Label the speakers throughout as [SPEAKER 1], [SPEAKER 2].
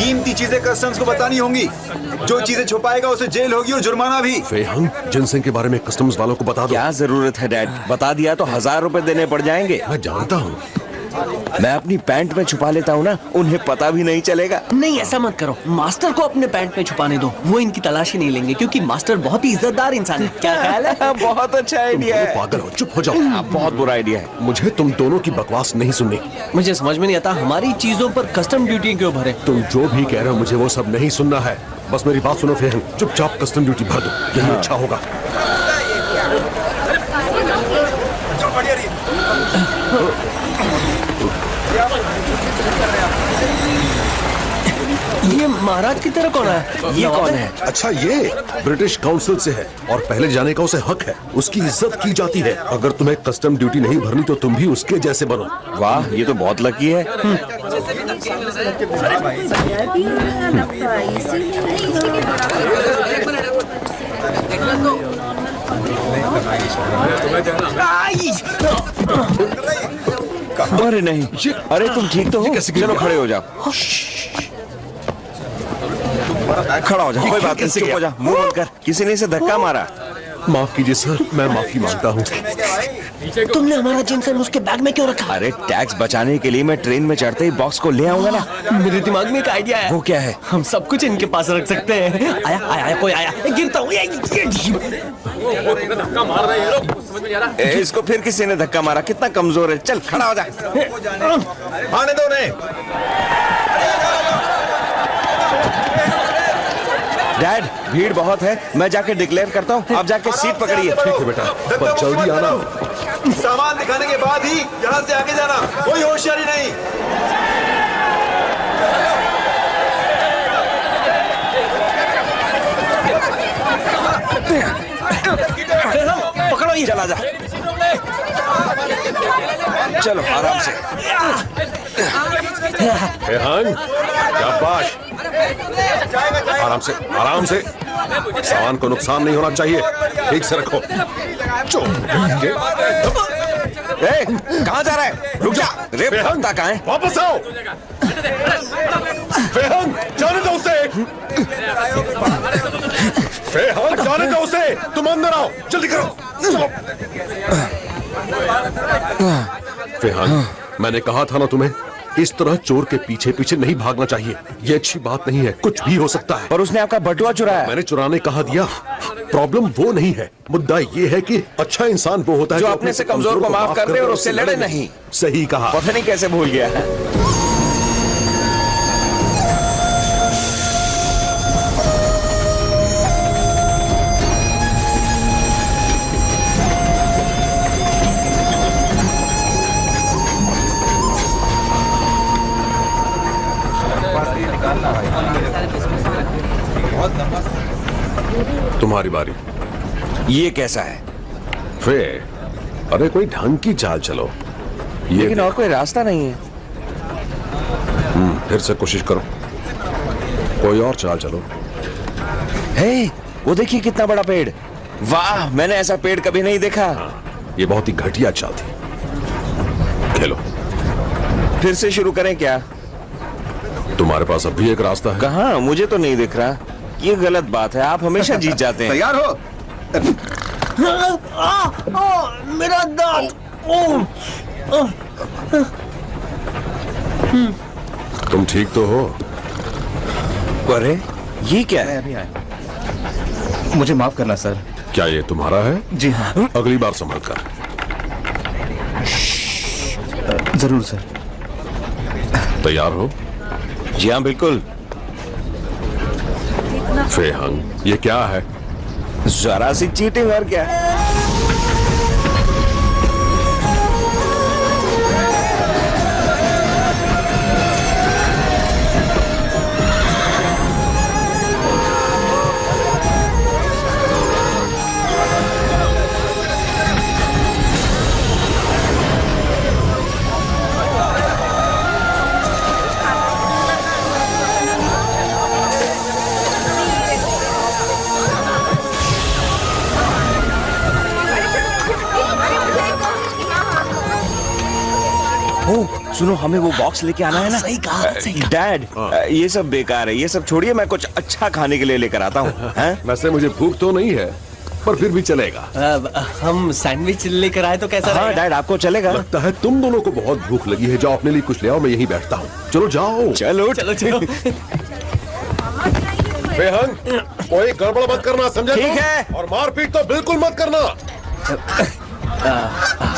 [SPEAKER 1] कीमती चीजें कस्टम्स को बतानी होंगी। जो चीजें छुपाएगा उसे जेल होगी और जुर्माना भी।
[SPEAKER 2] फेहंग, जिनसेंग के बारे में कस्टम्स वालों को बता दो।
[SPEAKER 3] क्या जरूरत है डैड, बता दिया तो 1000 रुपए देने पड़ जाएंगे।
[SPEAKER 2] मैं जानता हूँ।
[SPEAKER 3] मैं अपनी पैंट में छुपा लेता हूँ ना, उन्हें पता भी नहीं चलेगा।
[SPEAKER 4] नहीं, ऐसा मत करो। मास्टर को अपने पैंट में छुपाने दो, वो इनकी तलाशी नहीं लेंगे क्योंकि मास्टर बहुत ही इज्जतदार इंसान है। क्या ख्याल है?
[SPEAKER 3] बहुत अच्छा आइडिया है।
[SPEAKER 2] पागल हो, चुप हो जाओ।
[SPEAKER 3] बहुत बुरा आइडिया है।
[SPEAKER 2] मुझे तुम दोनों की बकवास नहीं सुननी।
[SPEAKER 4] मुझे समझ में नहीं आता हमारी चीजों पर कस्टम ड्यूटी क्यों भरे।
[SPEAKER 2] तुम जो भी कह रहे हो मुझे वो सब नहीं सुनना है। बस मेरी बात सुनो फेहंग, चुपचाप कस्टम ड्यूटी भर दो, यही अच्छा होगा।
[SPEAKER 4] ये महाराज की तरह कौन है?
[SPEAKER 3] ये कौन है?
[SPEAKER 2] अच्छा, ये ब्रिटिश काउंसिल से है और पहले जाने का उसे हक है। उसकी इज्जत की जाती है। अगर तुम्हें कस्टम ड्यूटी नहीं भरनी तो तुम भी उसके जैसे बनो।
[SPEAKER 3] वाह, ये तो बहुत लकी है। अरे नहीं, अरे तुम ठीक तो हो? चलो खड़े हो जाओ। खड़ा हो जा, कोई बात नहीं, चुप हो जा, मुंह बंद कर। किसी ने इसे धक्का मारा।
[SPEAKER 2] माफ कीजिए सर, मैं माफी मांगता हूँ।
[SPEAKER 4] तुमने हमारा जिनसन उसके बैग में क्यों रखा?
[SPEAKER 3] अरे टैक्स बचाने के लिए मैं ट्रेन में चढ़ते ही बॉक्स को ले आऊंगा ना।
[SPEAKER 4] मेरे दिमाग में एक आइडिया है।
[SPEAKER 3] वो क्या है?
[SPEAKER 4] हम सब कुछ इनके पास रख सकते हैं। आया आया आया, कोई आया, गिरता हूँ।
[SPEAKER 3] इसको फिर किसी ने धक्का मारा। कितना कमजोर है। चल खड़ा हो जा।
[SPEAKER 1] आने दो उन्हें।
[SPEAKER 3] डैड, भीड़ बहुत है, मैं जाके डिक्लेयर करता हूँ, आप जाके सीट पकड़िए।
[SPEAKER 2] ठीक है बेटा, पर जल्दी आना।
[SPEAKER 1] सामान दिखाने के बाद ही यहाँ से आगे जाना, कोई होशियारी नहीं।
[SPEAKER 4] पकड़ो ये।
[SPEAKER 3] चला जा। चलो आराम से।
[SPEAKER 2] फेहंग, शाबाश। आराम से, आराम से। सामान को नुकसान नहीं होना चाहिए। ठीक से रखो।
[SPEAKER 3] कहाँ जा रहा है? रुक जा। रे भागता कहाँ है?
[SPEAKER 2] वापस आओ। फेहंग, जाने दो उसे। फेहंग, जाने दो उसे। तुम अंदर आओ, जल्दी करो। चलो। फेहंग, मैंने कहा था ना तुम्हें, इस तरह चोर के पीछे पीछे नहीं भागना चाहिए। ये अच्छी बात नहीं है, कुछ भी हो सकता है।
[SPEAKER 3] पर उसने आपका बटुआ चुराया।
[SPEAKER 2] मैंने चुराने कहा दिया। प्रॉब्लम वो नहीं है, मुद्दा ये है कि अच्छा इंसान वो होता है
[SPEAKER 3] जो अपने से कमजोर को माफ कर दे और उससे लड़े नहीं।
[SPEAKER 2] सही कहा।
[SPEAKER 3] पता नहीं कैसे भूल गया है।
[SPEAKER 2] तुम्हारी बारी।
[SPEAKER 3] ये कैसा है?
[SPEAKER 2] फे, अरे कोई ढंग की चाल चलो। ये
[SPEAKER 3] लेकिन और कोई रास्ता नहीं है।
[SPEAKER 2] फिर से कोशिश करो, कोई और चाल चलो।
[SPEAKER 3] हे, वो देखिए कितना बड़ा पेड़। वाह, मैंने ऐसा पेड़ कभी नहीं देखा।
[SPEAKER 2] ये बहुत ही घटिया चाल थी। खेलो।
[SPEAKER 3] फिर से शुरू करें क्या?
[SPEAKER 2] तुम्हारे पास अब भी एक रास्ता है।
[SPEAKER 3] कहाँ? मुझे तो नहीं दिख रहा। ये गलत बात है, आप हमेशा जीत जाते हैं।
[SPEAKER 1] तैयार हो?
[SPEAKER 4] मेरा दांत।
[SPEAKER 2] तुम ठीक तो हो?
[SPEAKER 3] अरे ये क्या है?
[SPEAKER 5] मुझे माफ करना सर।
[SPEAKER 2] क्या ये तुम्हारा है?
[SPEAKER 5] जी हाँ।
[SPEAKER 2] अगली बार संभल कर।
[SPEAKER 5] जरूर सर।
[SPEAKER 2] तैयार हो?
[SPEAKER 3] जी हाँ, बिल्कुल।
[SPEAKER 2] फेहंग, ये क्या है?
[SPEAKER 3] जरा सी चीटिंग और क्या। सुनो, हमें वो बॉक्स लेके आना है ना।
[SPEAKER 4] सही कहा, सही कहा।
[SPEAKER 3] डैड, ये सब बेकार है, ये सब छोड़िए, मैं कुछ अच्छा खाने के लिए लेकर आता हूँ।
[SPEAKER 2] वैसे मुझे भूख तो नहीं है, पर फिर भी चलेगा।
[SPEAKER 4] हम सैंडविच लेकर आए तो कैसा
[SPEAKER 3] हाँ
[SPEAKER 4] रहेगा?
[SPEAKER 3] डैड, आपको चलेगा?
[SPEAKER 2] लगता है तुम दोनों को बहुत भूख लगी है। जाओ अपने लिए कुछ ले आओ, मैं यहीं बैठता हूँ। चलो जाओ।
[SPEAKER 3] चलो
[SPEAKER 4] चलो चलो।
[SPEAKER 2] बेहंग, कोई गड़बड़ मत करना, समझे?
[SPEAKER 3] ठीक
[SPEAKER 2] तुम?
[SPEAKER 3] है।
[SPEAKER 2] और मारपीट तो बिल्कुल मत करना।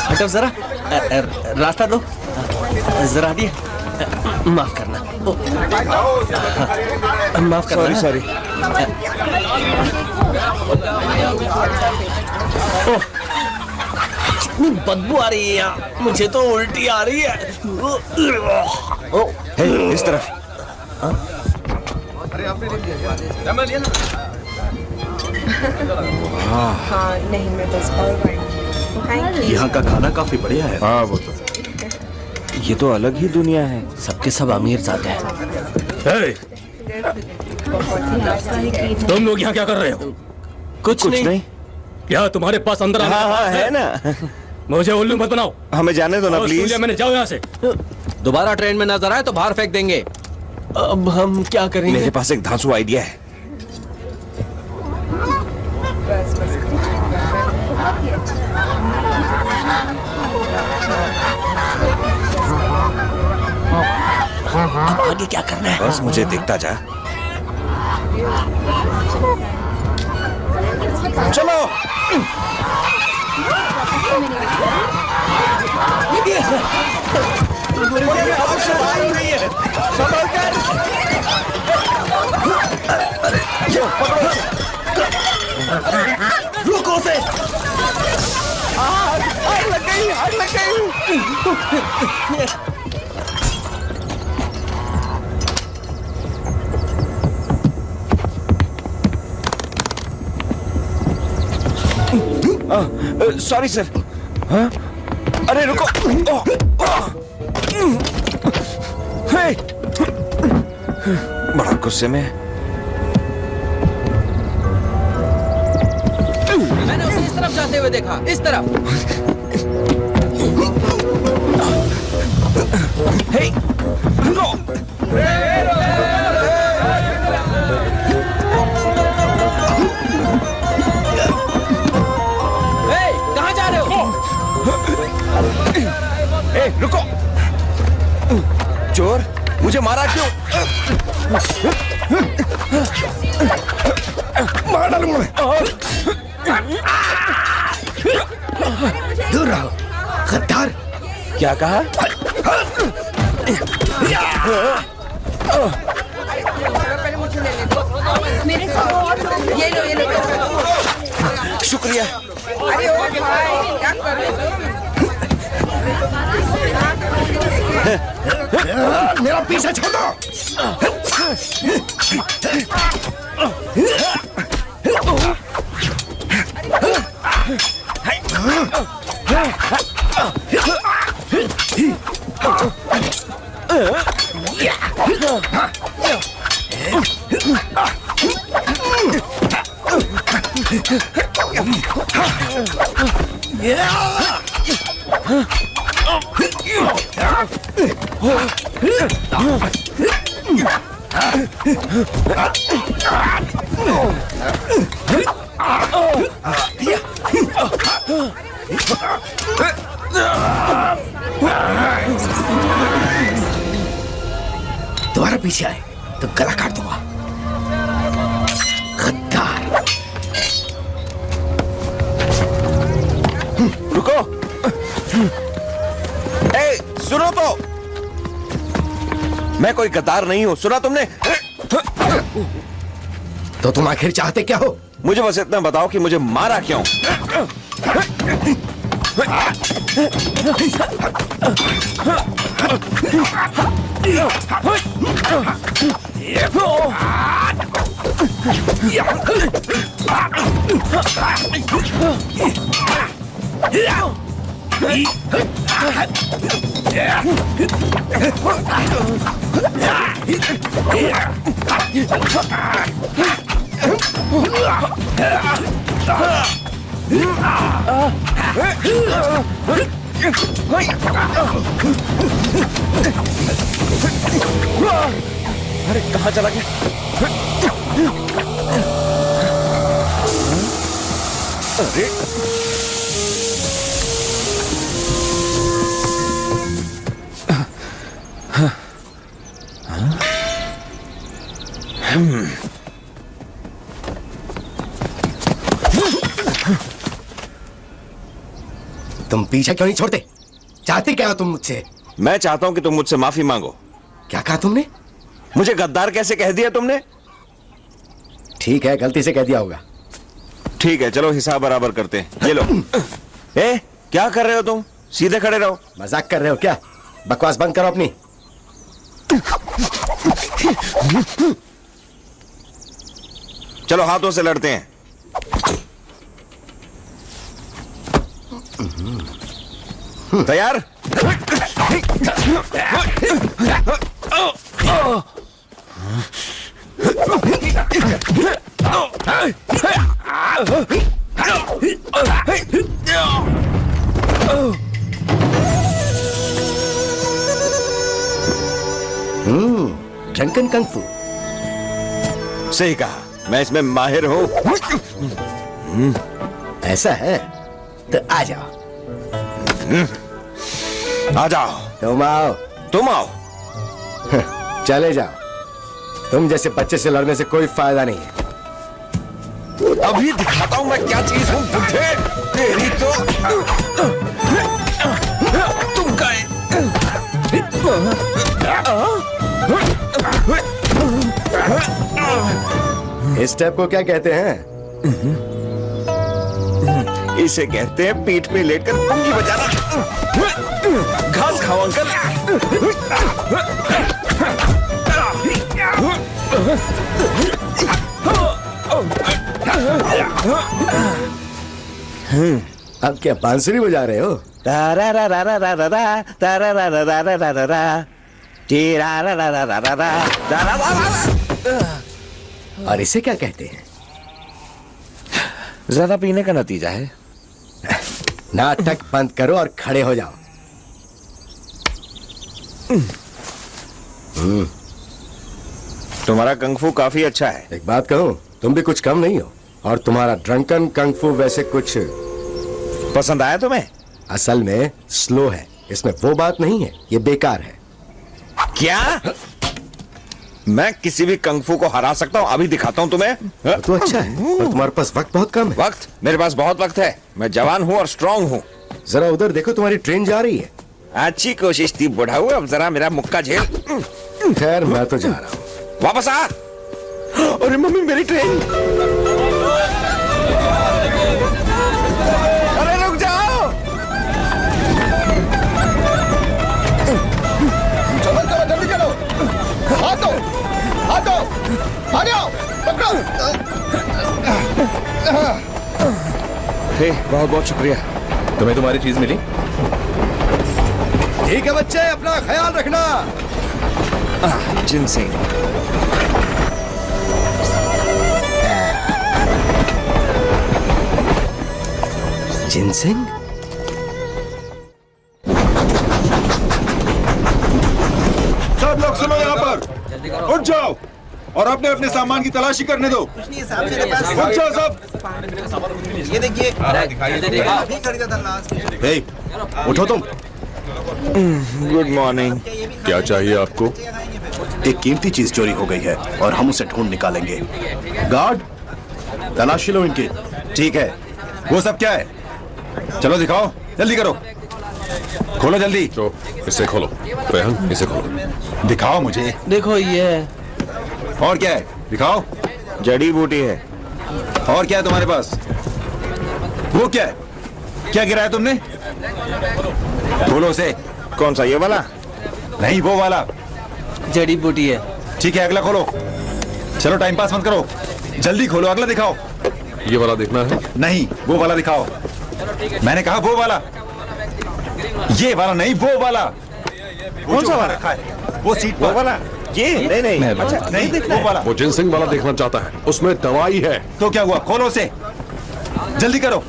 [SPEAKER 4] हटो जरा, रास्ता दो जरा, दिए। माफ करना, माफ करना।
[SPEAKER 3] Sorry sorry.
[SPEAKER 4] इतनी बदबू आ रही है यहाँ, मुझे तो उल्टी आ रही है।
[SPEAKER 3] हे, इस तरफ।
[SPEAKER 6] हाँ नहीं, मैं बस थैंक यू।
[SPEAKER 5] यहाँ का खाना काफी बढ़िया है। हाँ वो तो।
[SPEAKER 3] ये तो अलग ही दुनिया है।
[SPEAKER 4] सबके सब अमीर जाते हैं।
[SPEAKER 5] तुम लोग यहाँ क्या कर रहे हो?
[SPEAKER 4] कुछ नहीं।
[SPEAKER 5] क्या तुम्हारे पास अंदर आने
[SPEAKER 3] हाँ
[SPEAKER 5] का
[SPEAKER 3] हाँ
[SPEAKER 5] पास
[SPEAKER 3] है ना।
[SPEAKER 5] मुझे उल्लू मत बनाओ।
[SPEAKER 3] हमें जाने दो ना प्लीज।
[SPEAKER 5] मैंने जाओ यहाँ से।
[SPEAKER 7] दोबारा ट्रेन में नजर आए तो बाहर फेंक देंगे।
[SPEAKER 4] अब हम क्या करेंगे?
[SPEAKER 3] मेरे पास एक धांसू आइडिया है।
[SPEAKER 4] अब आगे क्या करना है?
[SPEAKER 3] बस मुझे देखता जा। चलो।
[SPEAKER 4] रुको से।
[SPEAKER 3] आग लग गई, आग लग गई। Sorry sir. हाँ? अरे रुको। हे! बड़ा गुस्से में।
[SPEAKER 7] मैंने उसे इस तरफ जाते हुए देखा, इस तरफ।
[SPEAKER 3] हे! रुको।
[SPEAKER 7] कहाँ जा रहे हो?
[SPEAKER 3] ए, रुको। चोर, मुझे मारा क्यों? मार डालूंगा मैं।
[SPEAKER 5] दूर रहो, गद्दार।
[SPEAKER 3] क्या कहा?
[SPEAKER 6] मेरे साथ ये लो।
[SPEAKER 3] शुक्रिया।
[SPEAKER 6] अरे ओ भाई, क्या कर रहे हो?
[SPEAKER 5] मेरा पीछा छोड़ दो। दोबारा पीछे आए तो गला काट दूंगा। गद्दार।
[SPEAKER 3] रुको। ए, सुनो तो। मैं कोई गद्दार नहीं हूं, सुना तुमने?
[SPEAKER 5] तो तुम आखिर चाहते क्या हो?
[SPEAKER 3] मुझे बस इतना बताओ कि मुझे मारा क्यों? अरे कहाँ चला गया? अरे
[SPEAKER 5] तुम पीछा क्यों नहीं छोड़ते? चाहते क्या हो तुम मुझसे?
[SPEAKER 3] मैं चाहता हूं कि तुम मुझसे माफी मांगो।
[SPEAKER 5] क्या कहा तुमने?
[SPEAKER 3] मुझे गद्दार कैसे कह दिया तुमने?
[SPEAKER 5] ठीक है, गलती से कह दिया होगा।
[SPEAKER 3] ठीक है, चलो हिसाब बराबर करते हैं। ये लो। ए, क्या कर रहे हो तुम? सीधे खड़े रहो।
[SPEAKER 5] मजाक कर रहे हो क्या? बकवास बंद करो अपनी।
[SPEAKER 3] चलो हाथों से लड़ते हैं। तैयार?
[SPEAKER 5] ड्रंकन कंग फू।
[SPEAKER 3] सही कहा, मैं इसमें माहिर हूं।
[SPEAKER 5] ऐसा है तो आ जाओ।
[SPEAKER 3] आ जाओ।
[SPEAKER 5] तुम आओ।
[SPEAKER 3] तुम आओ।
[SPEAKER 5] चले जाओ। तुम जैसे बच्चे से लड़ने से कोई फायदा नहीं है।
[SPEAKER 3] अभी दिखाता हूं मैं क्या चीज हूं बुड्ढे। तेरी तो तुम का
[SPEAKER 5] इस स्टेप को क्या कहते हैं?
[SPEAKER 3] इसे कहते हैं पीठ पे लेटकर पुंगी बजाना। घास खाओ अंकल।
[SPEAKER 5] अब क्या बांसुरी बजा रहे हो?
[SPEAKER 3] तारा रा रा रा रा रा रा, तारा रा रा रा रा रा रा रा, टीरा रा रा रा रा रा रा, तारा रा रा रा।
[SPEAKER 5] और इसे क्या कहते हैं?
[SPEAKER 3] ज्यादा पीने का नतीजा है।
[SPEAKER 5] नाटक बंद करो और खड़े हो जाओ।
[SPEAKER 3] तुम्हारा कंगफू काफी अच्छा है।
[SPEAKER 5] एक बात कहूं, तुम भी कुछ कम नहीं हो। और तुम्हारा ड्रंकन कंगफू वैसे कुछ
[SPEAKER 3] पसंद आया तुम्हें?
[SPEAKER 5] असल में स्लो है, इसमें वो बात नहीं है, ये बेकार है।
[SPEAKER 3] क्या? मैं किसी भी कंगफू को हरा सकता हूं, अभी दिखाता हूं तुम्हें।
[SPEAKER 5] तो अच्छा है, पर तुम्हारे पास वक्त बहुत कम है।
[SPEAKER 3] वक्त? मेरे पास बहुत वक्त है। मैं जवान हूं और स्ट्रांग हूं।
[SPEAKER 5] जरा उधर देखो, तुम्हारी ट्रेन जा रही है।
[SPEAKER 3] अच्छी कोशिश थी बुढ़ाऊ, अब जरा मेरा मुक्का झेल।
[SPEAKER 5] खैर, मैं तो जा रहा हूं।
[SPEAKER 3] वापस आ। अरे मम्मी, मेरी ट्रेन। अरे रुक जाओ।
[SPEAKER 5] चलो चलो, जल्दी चलो। हाथों हाथों, आ जाओ, पकड़ो।
[SPEAKER 3] हे, बहुत बहुत शुक्रिया।
[SPEAKER 1] तुम्हें तुम्हारी चीज मिली?
[SPEAKER 5] ठीक है बच्चे, अपना ख्याल रखना।
[SPEAKER 3] जिनसिंग।
[SPEAKER 5] जिनसिंग?
[SPEAKER 1] सब लोग सुनो यहाँ पर, उठ जाओ और अपने अपने सामान की तलाशी करने दो। उठ जाओ सब।
[SPEAKER 7] ये देखिए।
[SPEAKER 1] हे, उठो तुम।
[SPEAKER 3] Good morning.
[SPEAKER 2] क्या चाहिए आपको?
[SPEAKER 1] एक कीमती चीज चोरी हो गई है और हम उसे ढूंढ निकालेंगे। गार्ड, तलाशी लो इनकी। ठीक है। वो सब क्या है? चलो दिखाओ, जल्दी करो। खोलो जल्दी।
[SPEAKER 2] तो इसे खोलो। रेहन, इसे खोलो।
[SPEAKER 1] दिखाओ मुझे।
[SPEAKER 4] देखो ये
[SPEAKER 1] और क्या है? दिखाओ।
[SPEAKER 3] जड़ी बूटी है।
[SPEAKER 1] और क्या है तुम्हारे पास? वो क्या है? क्या गिराया तुमने? खोलो उसे।
[SPEAKER 3] कौन सा, ये वाला?
[SPEAKER 1] नहीं, वो वाला।
[SPEAKER 4] जड़ी बूटी है।
[SPEAKER 1] ठीक है, अगला खोलो। चलो टाइम पास मत करो, जल्दी खोलो, अगला दिखाओ।
[SPEAKER 2] ये वाला देखना है?
[SPEAKER 1] नहीं, वो वाला दिखाओ। मैंने कहा वो वाला। ये वाला नहीं, वो वाला।
[SPEAKER 3] कौन सा वाला?
[SPEAKER 1] रखा है वो सीट
[SPEAKER 3] वो
[SPEAKER 1] पर।
[SPEAKER 3] वाला? ये नहीं। अच्छा,
[SPEAKER 1] नहीं, वो वाला।
[SPEAKER 2] वो जिनसिंग वाला देखना चाहता है, उसमें दवाई है।
[SPEAKER 1] तो क्या हुआ? खोलो उसे, जल्दी करो।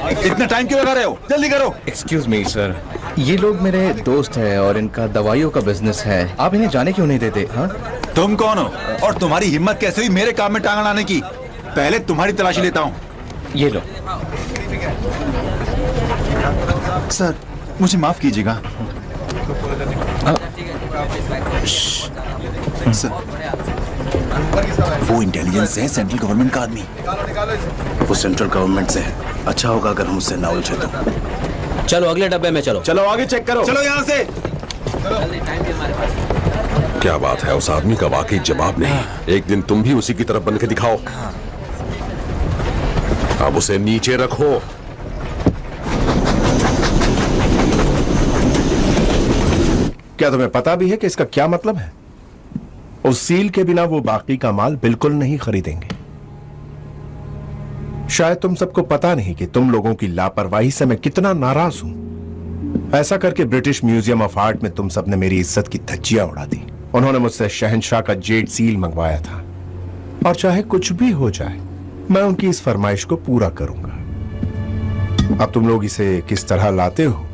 [SPEAKER 1] इतना टाइम क्यों लगा रहे हो? जल्दी करो।
[SPEAKER 8] एक्सक्यूज मी सर, ये लोग मेरे दोस्त हैं और इनका दवाइयों का बिजनेस है। आप इन्हें जाने क्यों नहीं देते? हाँ,
[SPEAKER 1] तुम कौन हो और तुम्हारी हिम्मत कैसे हुई मेरे काम में टांग अड़ाने की? पहले तुम्हारी तलाशी लेता हूँ।
[SPEAKER 8] ये लो।
[SPEAKER 1] सर मुझे माफ कीजिएगा। सर, वो इंटेलिजेंस है, सेंट्रल गवर्नमेंट का आदमी। वो सेंट्रल गवर्नमेंट से है। अच्छा होगा अगर हम उससे ना उलझे तो।
[SPEAKER 4] चलो अगले डब्बे में चलो।
[SPEAKER 5] चलो आगे चेक करो।
[SPEAKER 1] चलो यहाँ से।
[SPEAKER 2] क्या बात है, उस आदमी का वाकई जवाब नहीं। एक दिन तुम भी उसी की तरफ बन के दिखाओ। अब उसे नीचे रखो।
[SPEAKER 5] क्या तुम्हें पता भी है कि इसका क्या मतलब है? उस सील के बिना वो बाकी का माल बिल्कुल नहीं खरीदेंगे। शायद तुम सबको पता नहीं कि तुम लोगों की लापरवाही से मैं कितना नाराज हूं। ऐसा करके ब्रिटिश म्यूजियम ऑफ आर्ट में तुम सबने मेरी इज्जत की धज्जियां उड़ा दी। उन्होंने मुझसे शहंशाह का जेड सील मंगवाया था और चाहे कुछ भी हो जाए मैं उनकी इस फरमाइश को पूरा करूंगा। अब तुम लोग इसे किस तरह लाते हो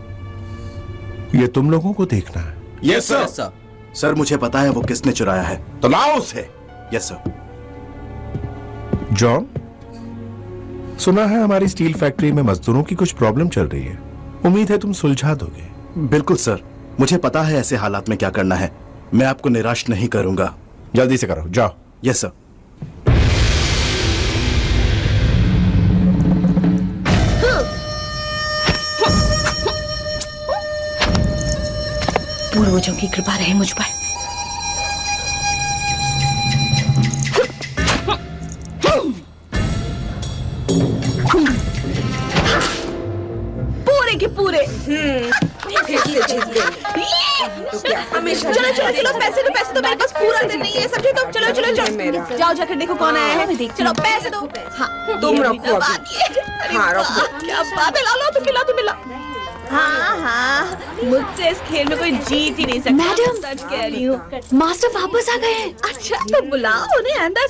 [SPEAKER 5] ये तुम लोगों को देखना है।
[SPEAKER 1] Yes sir. सर मुझे पता है वो किसने चुराया है, तो लाओ उसे। Yes sir.
[SPEAKER 5] जॉन, सुना है हमारी स्टील फैक्ट्री में मजदूरों की कुछ प्रॉब्लम चल रही है। उम्मीद है तुम सुलझा दोगे।
[SPEAKER 1] बिल्कुल सर, मुझे पता है ऐसे हालात में क्या करना है। मैं आपको निराश नहीं करूंगा।
[SPEAKER 5] जल्दी से करो, जाओ।
[SPEAKER 1] Yes sir.
[SPEAKER 6] पूर्वजों की कृपा रहे मुझ पर। पूरे के पूरे।
[SPEAKER 9] हमेशा चलो चलो चलो, पैसे तो मेरे पास पूरा दिन नहीं है। समझे? तो चलो चलो चलो, जाओ जाकर देखो कौन आया है। चलो पैसे दो। हाँ तुम रखो अभी। हाँ रखो। क्या बात है, ला तो मिला। हाँ हाँ, मुझसे इस खेल में कोई जीत ही नहीं सकता।
[SPEAKER 6] मैडम,
[SPEAKER 9] सच कह रही हूँ।
[SPEAKER 6] मास्टर वापस आ गए हैं।
[SPEAKER 9] अच्छा तो बुलाओ उन्हें अंदर।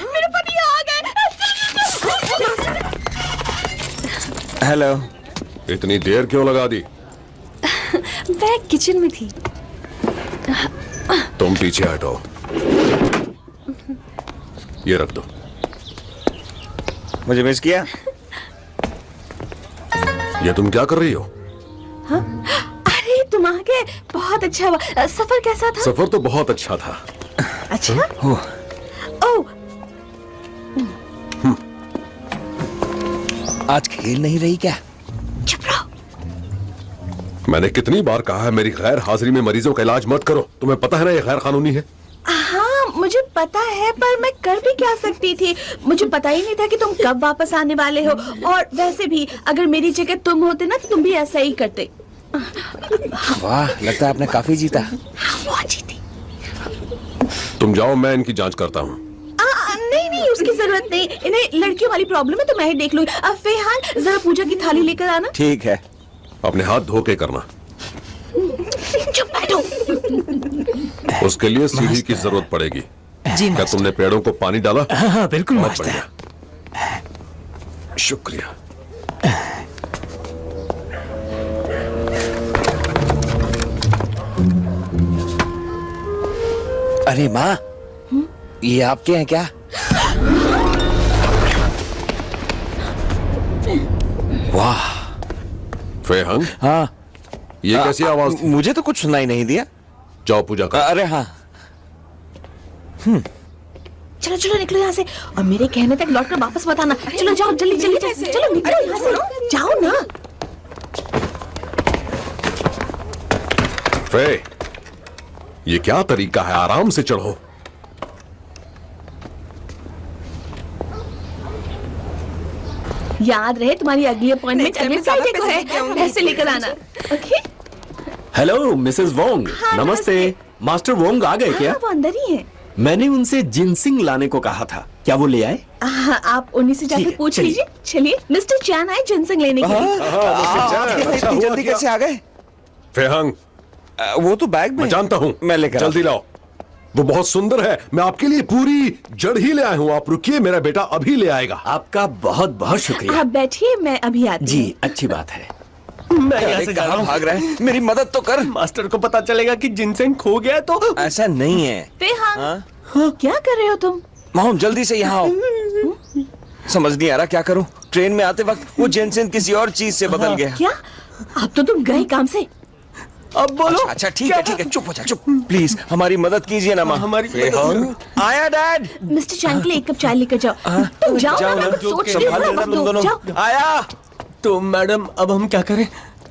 [SPEAKER 9] मेरे पति आ गए।
[SPEAKER 8] हेलो।
[SPEAKER 2] इतनी देर क्यों लगा दी?
[SPEAKER 6] मैं किचन में थी।
[SPEAKER 2] तुम पीछे हटो। ये रख दो।
[SPEAKER 3] मुझे मिस किया?
[SPEAKER 2] ये तुम क्या कर रही हो?
[SPEAKER 9] हाँ? अरे तुम आ गए, बहुत अच्छा हुआ। सफर कैसा था?
[SPEAKER 2] सफर तो बहुत अच्छा था।
[SPEAKER 9] अच्छा? ओह,
[SPEAKER 3] आज खेल नहीं रही क्या?
[SPEAKER 9] चुप रहो।
[SPEAKER 2] मैंने कितनी बार कहा है मेरी गैर हाजिरी में मरीजों का इलाज मत करो। तुम्हें पता है ना ये गैर कानूनी है।
[SPEAKER 9] हाँ मुझे पता है, पर मैं कर भी क्या सकती थी। मुझे पता ही नहीं था कि तुम कब वापस आने वाले हो। और वैसे भी अगर मेरी जगह तुम होते ना तो तुम भी ऐसा ही करते।
[SPEAKER 3] वाह, लगता है आपने काफी जीता।
[SPEAKER 9] हाँ, बहुत जीती।
[SPEAKER 2] तुम जाओ, मैं इनकी जांच करता हूँ।
[SPEAKER 9] नहीं उसकी जरूरत नहीं। इन्हें लड़कियों वाली प्रॉब्लम है तो मैं ही देख लूंगी। अब फिलहाल जरा पूजा की थाली लेकर आना।
[SPEAKER 3] ठीक है।
[SPEAKER 2] अपने हाथ धो के करना।
[SPEAKER 9] चुप बैठो।
[SPEAKER 2] उसके लिए सीढ़ी की जरूरत पड़ेगी।
[SPEAKER 4] जी
[SPEAKER 2] क्या तुमने पेड़ों को पानी डाला?
[SPEAKER 4] हाँ बिल्कुल
[SPEAKER 2] बहुत
[SPEAKER 4] मास्टर।
[SPEAKER 2] बढ़िया, शुक्रिया।
[SPEAKER 3] अरे माँ, ये आपके हैं क्या? वाह।
[SPEAKER 2] फेहंग,
[SPEAKER 3] हाँ।
[SPEAKER 2] ये कैसी आवाज थी?
[SPEAKER 3] मुझे तो कुछ सुनाई नहीं दिया।
[SPEAKER 2] जाओ पूजा कर।
[SPEAKER 3] अरे हाँ।
[SPEAKER 9] चलो चलो निकलो यहाँ से, और मेरे कहने तक लौट कर वापस मत आना। चलो जाओ जल्दी जल्दी, चलो निकलो यहाँ से, जाओ ना।
[SPEAKER 2] फे, ये क्या तरीका है? आराम से चढ़ो।
[SPEAKER 9] याद रहे तुम्हारी अगली अपॉइंटमेंट अगले फ्राइडे को है। ऐसे लेकर आना, ओके?
[SPEAKER 10] Hello Mrs Wong.
[SPEAKER 9] हाँ,
[SPEAKER 10] नमस्ते। मास्टर वोंग आ गए क्या?
[SPEAKER 9] हाँ, वो अंदर ही है।
[SPEAKER 10] मैंने उनसे जिनसिंग लाने को कहा था, क्या वो ले आए?
[SPEAKER 9] आप उन्हीं से जाकर पूछ
[SPEAKER 10] चलिए।
[SPEAKER 9] लीजिए। चलिए, मिस्टर चैन आए जिनसिंग लेने के लिए।
[SPEAKER 3] इतनी जल्दी कैसे आ गए?
[SPEAKER 2] फेहंग,
[SPEAKER 3] वो तो बैग में।
[SPEAKER 2] मैं जानता हूं।
[SPEAKER 3] मैं लेकर
[SPEAKER 2] जल्दी लाओ। वो बहुत सुंदर है। मैं आपके लिए पूरी जड़ ही ले आया हूँ। आप रुकिए, मेरा बेटा अभी ले आएगा।
[SPEAKER 10] आपका बहुत बहुत शुक्रिया।
[SPEAKER 9] आप बैठिए, मैं अभी आती हूँ।
[SPEAKER 10] जी अच्छी बात है।
[SPEAKER 4] मैं यहाँ से जा रहा हूँ।
[SPEAKER 8] भाग रहा है, मेरी मदद तो कर।
[SPEAKER 4] मास्टर को पता चलेगा कि जिनसेंग खो गया तो
[SPEAKER 8] ऐसा नहीं है।
[SPEAKER 9] हाँ? क्या कर रहे हो तुम?
[SPEAKER 8] मोहम जल्दी से यहाँ आओ। समझ नहीं आ रहा क्या करूं। ट्रेन में आते वक्त वो जेनसेन किसी और चीज से बदल गया।
[SPEAKER 9] क्या? अब तो तुम गए काम से।
[SPEAKER 4] अब बोलो।
[SPEAKER 8] अच्छा ठीक है, चुप हो जा, चुप। प्लीज हमारी मदद कीजिए ना माँ।
[SPEAKER 4] हमारी
[SPEAKER 8] आया डैड।
[SPEAKER 9] मिस्टर चैंग के लिए 1 कप चाय लेकर जाओ। तुम जाओ ना, मैं कुछ सोच रही हूँ। जाओ।
[SPEAKER 8] आया।
[SPEAKER 4] तो मैडम अब हम क्या करें?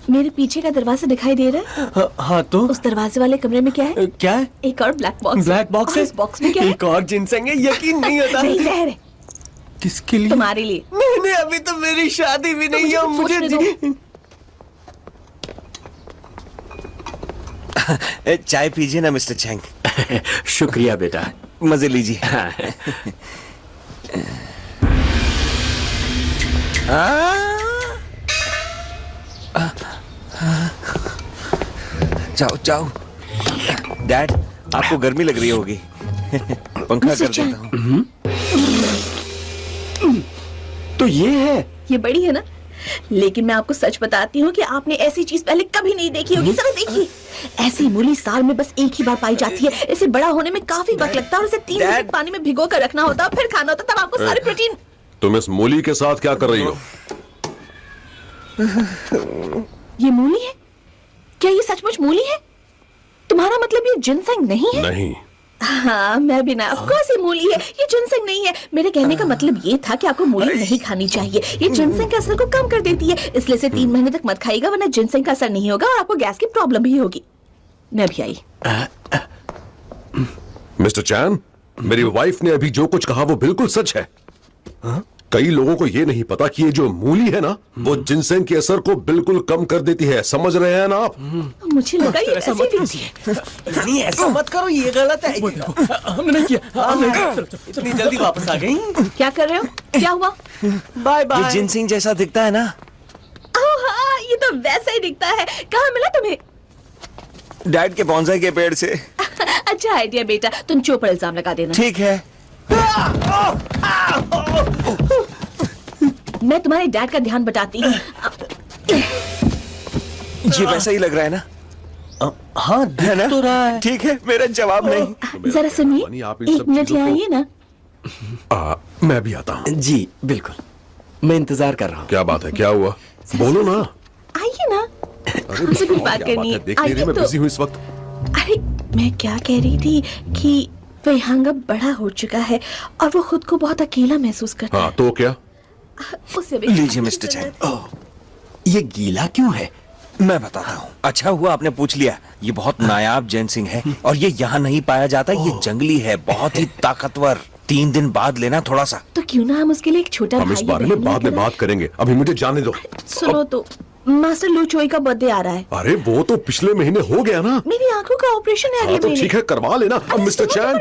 [SPEAKER 9] मेरे पीछे का दरवाजा दिखाई दे रहा है?
[SPEAKER 4] हाँ तो
[SPEAKER 9] उस दरवाजे वाले कमरे में क्या है?
[SPEAKER 4] क्या है?
[SPEAKER 9] एक और ब्लैक बॉक्स।
[SPEAKER 4] ब्लैक बॉक्स है?
[SPEAKER 9] इस बॉक्स में क्या है?
[SPEAKER 4] एक और जिनसेंग है। यकीन नहीं होता।
[SPEAKER 9] नहीं, जहर है।
[SPEAKER 4] किसके लिए?
[SPEAKER 9] तुम्हारे लिए।
[SPEAKER 4] नहीं, अभी तो मेरी शादी भी नहीं है। मुझे
[SPEAKER 8] चाय पीजिए ना मिस्टर चैंग।
[SPEAKER 10] शुक्रिया बेटा।
[SPEAKER 8] मजे लीजिए। जाओ जाओ। डैड आपको गर्मी लग रही होगी। पंखा कर देता हूँ।
[SPEAKER 10] तो ये है?
[SPEAKER 9] ये बड़ी है ना? लेकिन मैं आपको सच बताती हूँ कि आपने ऐसी चीज पहले कभी नहीं देखी होगी। जरा देखिए, ऐसी मूली साल में बस एक ही बार पाई जाती है। इसे बड़ा होने में काफी वक्त लगता है और इसे 3 मिनट पानी में भिगो कर रखना होता है, फिर खाना होता है, तब आपको सारे प्रोटीन।
[SPEAKER 2] तुम इस मूली के साथ क्या कर रही हो?
[SPEAKER 9] ये मूली है? क्या ये सचमुच मूली है? तुम्हारा मतलब ये जिनसेंग नहीं है?
[SPEAKER 2] नहीं।
[SPEAKER 9] हाँ, मैं भी ना। ऑफ कोर्स ये मूली है, ये जिनसेंग नहीं है। मेरे कहने का मतलब ये था कि आपको मूली नहीं खानी चाहिए। ये जिनसेंग के असर को कम कर देती है, इसलिए से 3 महीने तक मत खाइएगा, वरना जिनसेंग का असर नहीं होगा और आपको गैस की प्रॉब्लम भी होगी। मैं भी आई।
[SPEAKER 2] मिस्टर चैन, मेरी वाइफ ने अभी जो कुछ कहा वो बिल्कुल सच है। कई लोगों को ये नहीं पता कि ये जो मूली है ना, वो जिनसेंग के असर को बिल्कुल कम कर देती है। समझ रहे हैं ना आप?
[SPEAKER 9] मुझे लगा ये ऐसे दिखती है।
[SPEAKER 4] नहीं, ऐसा मत करो, ये गलत है। हमने नहीं किया। इतनी जल्दी वापस आ गई।
[SPEAKER 9] क्या कर रहे हो? क्या हुआ?
[SPEAKER 4] Bye bye.
[SPEAKER 8] ये जिनसेंग जैसा दिखता है ना?
[SPEAKER 9] ओह हाँ, ये तो वैसा ही दिखता है। कहाँ मिला तुम्हें?
[SPEAKER 8] डैड के बॉन्साई के पेड़ से।
[SPEAKER 9] अच्छा आइडिया बेटा, तुम चो पर इल्जाम लगा देना।
[SPEAKER 8] ठीक है।
[SPEAKER 9] मैं तुम्हारे डैड का ध्यान बटाती हूँ।
[SPEAKER 8] ये वैसा ही लग रहा है ना?
[SPEAKER 4] हाँ दिख
[SPEAKER 8] ना?
[SPEAKER 4] तो रहा है।
[SPEAKER 8] ठीक है, मेरा जवाब नहीं।
[SPEAKER 9] जरा सुनिए,
[SPEAKER 2] आप इन
[SPEAKER 9] 1
[SPEAKER 2] सब
[SPEAKER 9] मिनट ले
[SPEAKER 2] चीजों को-
[SPEAKER 9] आइए ना।
[SPEAKER 2] मैं भी आता हूँ।
[SPEAKER 10] जी बिल्कुल, मैं इंतजार कर रहा हूँ।
[SPEAKER 2] क्या बात है? क्या हुआ? बोलो ना।
[SPEAKER 9] आइए ना, हमसे कुछ बात करनी है।
[SPEAKER 2] देख नहीं रही, मैं
[SPEAKER 9] तो।
[SPEAKER 2] बिजी हूँ इस वक्त।
[SPEAKER 9] अरे मैं क्या कह रही थी कि फैहांग अब बड़ा हो चुका है और वो खुद को बहुत अकेला महसूस करता
[SPEAKER 2] हाँ तो क्या?
[SPEAKER 9] है। उसे भी
[SPEAKER 8] लीजिए मिस्टर चैन।
[SPEAKER 10] ये गीला क्यों है?
[SPEAKER 8] मैं बताता हूँ। अच्छा हुआ आपने पूछ लिया। ये बहुत नायाब जिनसेंग है और ये यहाँ नहीं पाया जाता। ये जंगली है, बहुत ही ताकतवर। 3 दिन बाद लेना थोड़ा सा।
[SPEAKER 9] तो क्यों ना हम उसके लिए एक छोटा
[SPEAKER 2] हम इस
[SPEAKER 9] भाई या
[SPEAKER 2] बारे में
[SPEAKER 9] बहन
[SPEAKER 2] बाद में
[SPEAKER 9] लेकर
[SPEAKER 2] बात करेंगे, अभी मुझे जाने दो।
[SPEAKER 9] सुनो तो, मास्टर लू चोई का बर्थडे आ रहा है।
[SPEAKER 2] अरे वो तो पिछले महीने हो गया ना।
[SPEAKER 9] मेरी आंखों का ऑपरेशन है
[SPEAKER 2] हाँ
[SPEAKER 9] अगले
[SPEAKER 2] तो
[SPEAKER 9] महीने।
[SPEAKER 2] ठीक है, करवा लेना। अब मिस्टर चैन,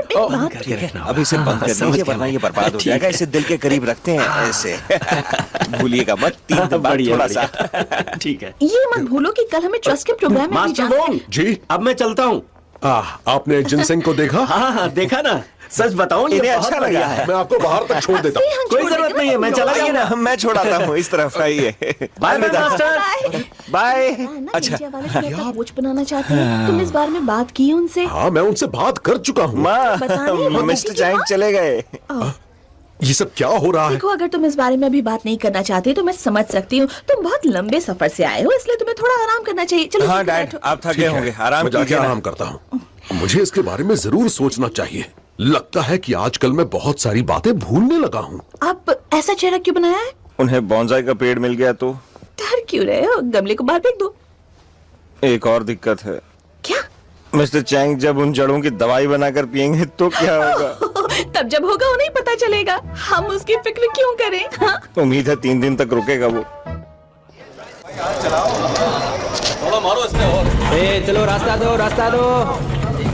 [SPEAKER 8] अब इसे बंद कर दीजिए वरना ये बर्बाद हो जाएगा। इसे दिल के करीब रखते हैं ऐसे। भूलिएगा मत। 3 दिन बाद
[SPEAKER 10] बढ़िया,
[SPEAKER 8] थोड़ा सा।
[SPEAKER 10] ठीक है।
[SPEAKER 9] ये मत भूलो कि कल हमें ट्रस्ट के प्रोग्राम में भी
[SPEAKER 10] मास्टर
[SPEAKER 9] जाना है।
[SPEAKER 10] वोंग,
[SPEAKER 2] जी
[SPEAKER 10] अब मैं चलता हूँ।
[SPEAKER 2] आपने जिनसेंग को देखा?
[SPEAKER 10] हाँ हाँ देखा ना, सच बताऊं ये
[SPEAKER 8] इन्हें
[SPEAKER 10] बहुत
[SPEAKER 8] अच्छा
[SPEAKER 10] बढ़िया
[SPEAKER 8] लगा
[SPEAKER 10] है।
[SPEAKER 2] मैं आपको बाहर तक छोड़ देता हूँ।
[SPEAKER 9] हम
[SPEAKER 10] कोई
[SPEAKER 9] छोड़
[SPEAKER 10] जरूरत
[SPEAKER 9] देते
[SPEAKER 10] नहीं है, मैं चला
[SPEAKER 8] आइए
[SPEAKER 10] जाऊंगा।
[SPEAKER 8] ना, मैं छोड़ाता हूँ इस तरफ। आइए।
[SPEAKER 10] Bye bye master.
[SPEAKER 8] बाय।
[SPEAKER 9] अच्छा
[SPEAKER 8] अच्छा
[SPEAKER 9] वाले तुम्हें अपना कोच बनाना चाहते हैं। तुम इस बारे में बात की उनसे?
[SPEAKER 2] हाँ मैं उनसे बात कर चुका हूँ।
[SPEAKER 9] बताइए,
[SPEAKER 8] मिस्टर चैंग चले गए।
[SPEAKER 2] ये सब क्या हो रहा है?
[SPEAKER 9] देखो, अगर तुम इस बारे में अभी बात नहीं करना चाहते तो मैं समझ सकती हूँ। तुम बहुत लंबे सफर से आए हो, इसलिए तुम्हें थोड़ा आराम करना चाहिए। चलो
[SPEAKER 8] हाँ
[SPEAKER 9] ठीक है,
[SPEAKER 8] डैड,
[SPEAKER 9] बैठो।
[SPEAKER 8] आप थक गए होंगे, आराम
[SPEAKER 2] मैं जाके
[SPEAKER 8] कीजिए ना।
[SPEAKER 2] आराम करता हूँ। मुझे इसके बारे में जरूर सोचना चाहिए। लगता है कि आजकल मैं बहुत सारी बातें भूलने लगा हूँ।
[SPEAKER 9] आप ऐसा चेहरा क्यों बनाया है?
[SPEAKER 8] उन्हें बॉन्साई का पेड़ मिल गया तो
[SPEAKER 9] डर क्यों रहे हो? गमले को बाहर फेंक दो।
[SPEAKER 8] एक और दिक्कत है।
[SPEAKER 9] क्या?
[SPEAKER 8] मिस्टर चैंग जब उन जड़ों की दवाई बनाकर पियेंगे तो क्या होगा?
[SPEAKER 9] तब जब होगा उन्हें पता चलेगा। हम उसकी फिक्र क्यों करें? हाँ?
[SPEAKER 8] उम्मीद है 3 दिन तक रुकेगा वो।
[SPEAKER 11] चलो रास्ता दो, रास्ता दो।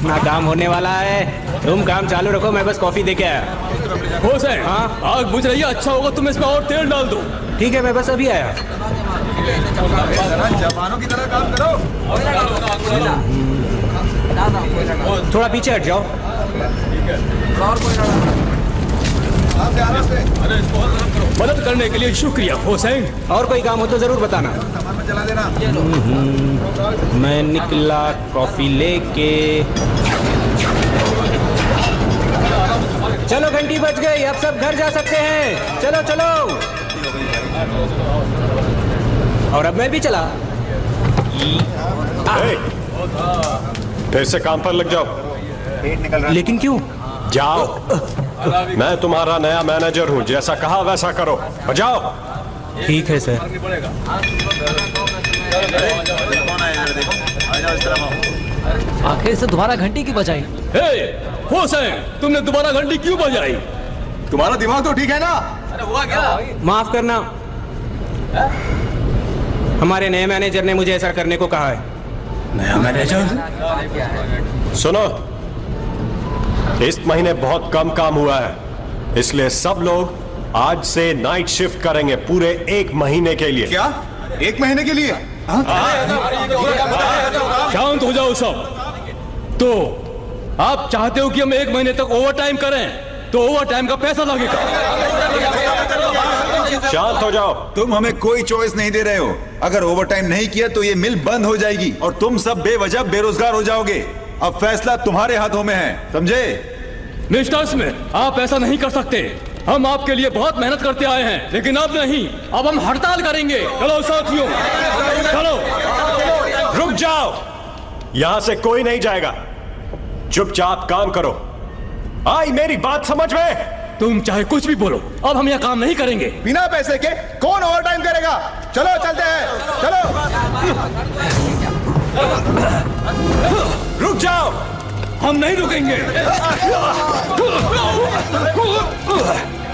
[SPEAKER 11] ना काम होने वाला है। तुम काम चालू रखो, मैं बस कॉफी दे के आया।
[SPEAKER 12] हो सर,
[SPEAKER 11] हाँ?
[SPEAKER 12] आग बुझ रही है। अच्छा होगा तुम इसमें और तेल डाल दो।
[SPEAKER 11] ठीक है, मैं बस अभी आया।
[SPEAKER 12] जवानों की तरह काम करो।
[SPEAKER 11] थोड़ा पीछे हट जाओ।
[SPEAKER 12] मदद करने के लिए शुक्रिया हुसैन।
[SPEAKER 11] और कोई काम हो तो जरूर बताना। मैं निकला कॉफी लेके। चलो घंटी बज गई, अब सब घर जा सकते हैं। चलो चलो। और अब मैं भी चला।
[SPEAKER 13] फिर से काम पर लग जाओ।
[SPEAKER 11] लेकिन क्यों?
[SPEAKER 13] जाओ, मैं तुम्हारा नया मैनेजर हूँ, जैसा कहा वैसा करो। जाओ।
[SPEAKER 11] ठीक है सर।
[SPEAKER 4] आखिर से दोबारा घंटी क्यों बजाई?
[SPEAKER 12] हुसैन, तुमने दोबारा घंटी क्यों बजाई?
[SPEAKER 1] तुम्हारा दिमाग तो ठीक है ना?
[SPEAKER 12] हुआ क्या?
[SPEAKER 11] माफ करना, हमारे नए मैनेजर ने मुझे ऐसा करने को कहा है।
[SPEAKER 12] नया मैनेजर?
[SPEAKER 13] सुनो, इस महीने बहुत कम काम हुआ है, इसलिए सब लोग आज से नाइट शिफ्ट करेंगे पूरे 1 महीने के लिए।
[SPEAKER 1] क्या 1 महीने के लिए?
[SPEAKER 12] शांत हो जाओ सब। तो आप चाहते हो कि हम 1 महीने तक ओवर टाइम करें, तो ओवर टाइम का पैसा लगेगा।
[SPEAKER 13] शांत हो जाओ।
[SPEAKER 1] तुम हमें कोई चॉइस नहीं दे रहे हो। अगर ओवर टाइम नहीं किया तो ये मिल बंद हो जाएगी और तुम सब बेवजह बेरोजगार हो जाओगे। अब फैसला तुम्हारे हाथों में है, समझे?
[SPEAKER 12] मिस्टर स्मिथ, आप ऐसा नहीं कर सकते। हम आपके लिए बहुत मेहनत करते आए हैं, लेकिन अब नहीं। अब हम हड़ताल करेंगे। चलो साथियों, चलो।
[SPEAKER 13] रुक जाओ, यहां से कोई नहीं जाएगा। चुपचाप काम करो। आई मेरी बात समझ में?
[SPEAKER 12] तुम चाहे कुछ भी बोलो, अब हम यह काम नहीं करेंगे।
[SPEAKER 1] बिना पैसे के कौन ओवर टाइम करेगा? चलो चलते हैं, चलो।
[SPEAKER 13] रुक जाओ।
[SPEAKER 12] हम नहीं रुकेंगे।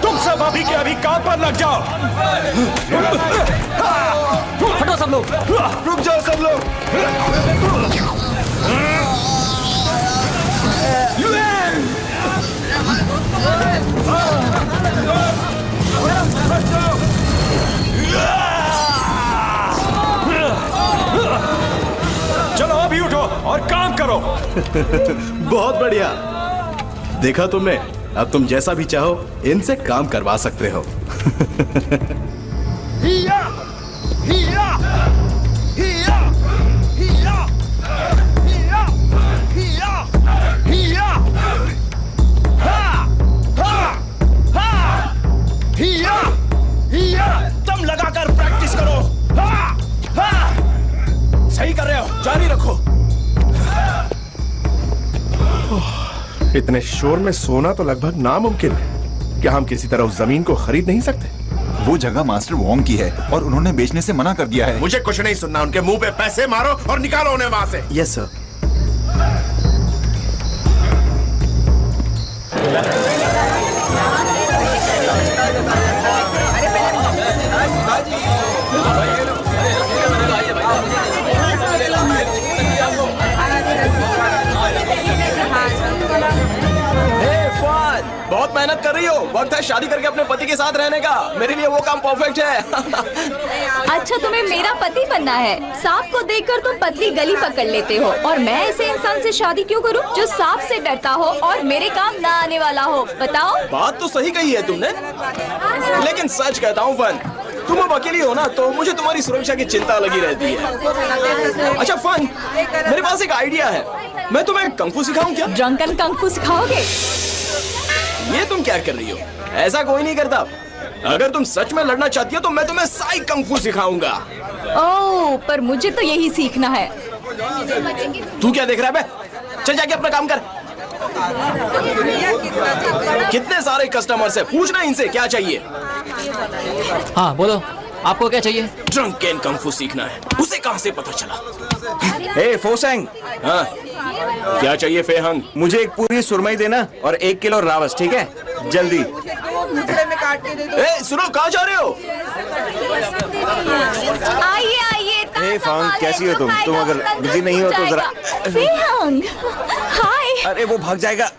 [SPEAKER 13] तुम सब अभी के अभी काम पर लग जाओ।
[SPEAKER 4] हटो सब लोग।
[SPEAKER 1] रुक जाओ सब लोग।
[SPEAKER 13] चलो अभी उठो और काम करो।
[SPEAKER 5] बहुत बढ़िया। देखा तुमने, अब तुम जैसा भी चाहो इनसे काम करवा सकते हो।
[SPEAKER 7] दम लगाकर प्रैक्टिस करो। सही कर रहे हो, जारी रखो।
[SPEAKER 5] इतने शोर में सोना तो लगभग नामुमकिन है। क्या हम किसी तरह उस जमीन को खरीद नहीं सकते?
[SPEAKER 1] वो जगह मास्टर वोंग की है और उन्होंने बेचने से मना कर दिया है।
[SPEAKER 5] मुझे कुछ नहीं सुनना। उनके मुंह पे पैसे मारो और निकालो उन्हें वहां से। Yes sir.
[SPEAKER 7] बहुत मेहनत कर रही हो। वक्त है शादी करके अपने पति के साथ रहने का। मेरे लिए वो काम परफेक्ट है।
[SPEAKER 9] अच्छा, तुम्हें मेरा पति बनना है? सांप को देखकर तुम पतली गली पकड़ लेते हो, और मैं ऐसे इंसान से शादी क्यों करूं जो सांप से डरता हो और मेरे काम ना आने वाला हो? बताओ।
[SPEAKER 7] बात तो सही कही है तुमने, लेकिन सच कहता हूँ फन, तुम अब अकेली हो ना, तो मुझे तुम्हारी सुरक्षा की चिंता लगी रहती है। अच्छा फन, मेरे पास एक आइडिया है। मैं तुम्हें कंफू सिखाऊं क्या?
[SPEAKER 9] ड्रंकन कंफू सिखाओगे?
[SPEAKER 7] ये तुम क्या कर रही हो? ऐसा कोई नहीं करता। अगर तुम सच में लड़ना चाहती हो तो मैं तुम्हें साई कंफू सिखाऊंगा।
[SPEAKER 9] ओह, पर मुझे तो यही सीखना है।
[SPEAKER 7] तू क्या देख रहा है बे? चल जाके अपना काम कर। कितने सारे कस्टमर्स है, पूछना इनसे क्या चाहिए।
[SPEAKER 4] हाँ बोलो, आपको क्या चाहिए?
[SPEAKER 7] ड्रंकन कंफू सीखना है। उसे कहाँ से पता चला?
[SPEAKER 8] ए फोसेंग।
[SPEAKER 7] हाँ, क्या चाहिए फेहंग?
[SPEAKER 8] मुझे एक पूरी सुरमई देना और 1 किलो रावस, ठीक है? जल्दी।
[SPEAKER 7] ए, सुनो, कहाँ जा रहे हो?
[SPEAKER 9] आइए आइए।
[SPEAKER 8] ए फंग, कैसी हो तुम? तुम अगर बिजी नहीं हो तो जरा।
[SPEAKER 9] फेहंग, हाय।
[SPEAKER 8] अरे वो भाग जाएगा।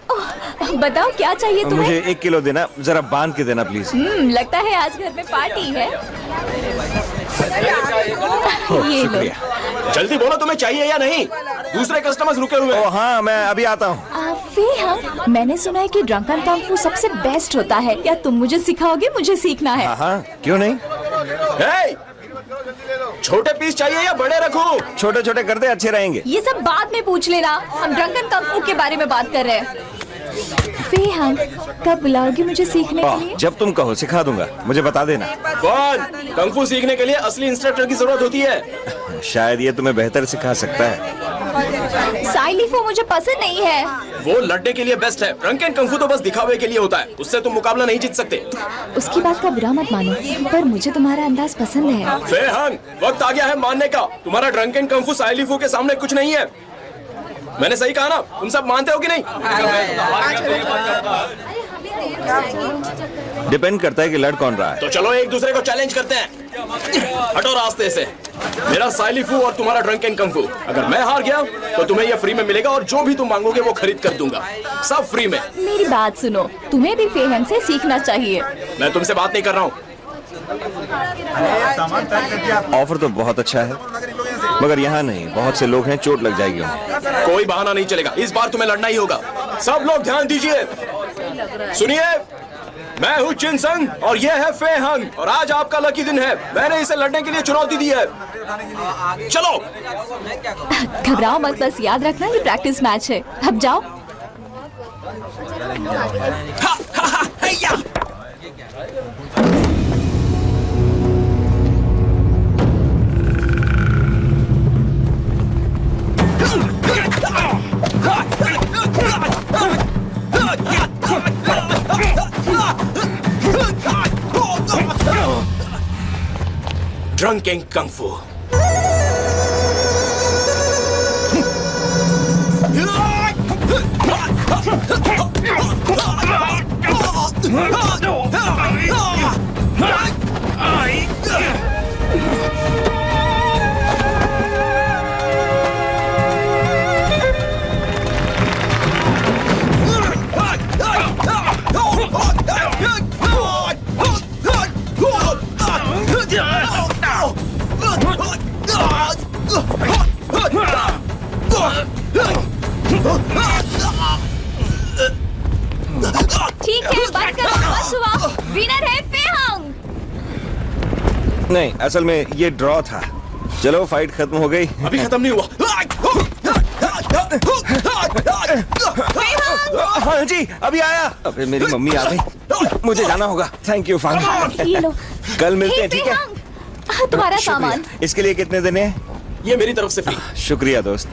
[SPEAKER 9] बताओ क्या चाहिए तुम्हें?
[SPEAKER 8] मुझे 1 किलो देना, जरा बांध के देना प्लीज।
[SPEAKER 9] लगता है आज घर में पार्टी है। ये लो।
[SPEAKER 7] जल्दी बोलो, तुम्हें चाहिए या नहीं? दूसरे कस्टमर्स रुके हुए हैं।
[SPEAKER 8] हाँ, मैं अभी आता हूँ।
[SPEAKER 14] हाँ, मैंने सुना है कि ड्रंकन कंग फू सबसे बेस्ट होता है। क्या तुम मुझे सिखाओगे? मुझे सीखना है।
[SPEAKER 8] हाँ, क्यों नहीं।
[SPEAKER 7] hey! छोटे पीस चाहिए या बड़े रखूं?
[SPEAKER 8] छोटे छोटे कर दे, अच्छे रहेंगे।
[SPEAKER 14] ये सब बाद में पूछ लेना, हम ड्रंकन कंग फू के बारे में बात कर रहे हैं। हाँ, कब बुलाओगे मुझे सीखने के लिए?
[SPEAKER 8] जब तुम कहो सिखा दूंगा, मुझे बता देना।
[SPEAKER 7] कौन? कंग फू सीखने के लिए असली इंस्ट्रक्टर की जरूरत होती है।
[SPEAKER 8] शायद ये तुम्हें बेहतर सिखा सकता है।
[SPEAKER 14] साइलिफो मुझे पसंद नहीं है।
[SPEAKER 7] वो लड़ने के लिए बेस्ट है। ड्रंकन कंग फू तो बस दिखावे के लिए होता है, उससे तुम मुकाबला नहीं जीत सकते।
[SPEAKER 14] उसकी बात का बुरा मत मानो, पर मुझे तुम्हारा अंदाज पसंद है।
[SPEAKER 7] फे हंग, वक्त आ गया है मानने का। तुम्हारा ड्रंकन कंग फू साइलिफो के सामने कुछ नहीं है। मैंने सही कहा ना? तुम सब मानते हो कि नहीं?
[SPEAKER 8] डिपेंड करता है कि लड़ कौन रहा है।
[SPEAKER 7] तो चलो एक दूसरे को चैलेंज करते हैं। हटो रास्ते से। मेरा साइलिफू और तुम्हारा ड्रंकन कंग फू। अगर मैं हार गया तो तुम्हें यह फ्री में मिलेगा और जो भी तुम मांगोगे वो खरीद कर दूंगा, सब फ्री में।
[SPEAKER 14] मेरी बात सुनो, तुम्हें भी फे हंग से सीखना चाहिए।
[SPEAKER 7] मैं तुमसे बात नहीं कर रहा हूँ।
[SPEAKER 8] ऑफर तो बहुत अच्छा है, मगर यहाँ नहीं, बहुत से लोग हैं, चोट लग जाएगी उन्हें।
[SPEAKER 7] कोई बहाना नहीं चलेगा, इस बार तुम्हें लड़ना ही होगा। सब लोग ध्यान दीजिए, सुनिए। मैं हूँ जिनसंग और ये है फे हंग, और आज आपका लकी दिन है। मैंने इसे लड़ने के लिए चुनौती दी है। चलो।
[SPEAKER 14] घबराओ मत, बस याद रखना ये प्रैक्टिस मैच है। अब जाओ।
[SPEAKER 7] ड्रंकन कंग फू।
[SPEAKER 14] ठीक है, बंद करो, बस हुआ। विनर है फे हंग।
[SPEAKER 8] नहीं, असल में ये ड्रॉ था। चलो फाइट खत्म हो गई।
[SPEAKER 7] अभी खत्म नहीं हुआ।
[SPEAKER 8] हाँ जी, अभी आया। अबे मेरी मम्मी आ गई, मुझे जाना होगा। Thank you Fung.
[SPEAKER 14] ये लो।
[SPEAKER 8] कल मिलते हैं, ठीक है?
[SPEAKER 14] तुम्हारा सामान।
[SPEAKER 8] इसके लिए कितने देने हैं?
[SPEAKER 7] ये मेरी तरफ से फ्री।
[SPEAKER 8] शुक्रिया दोस्त,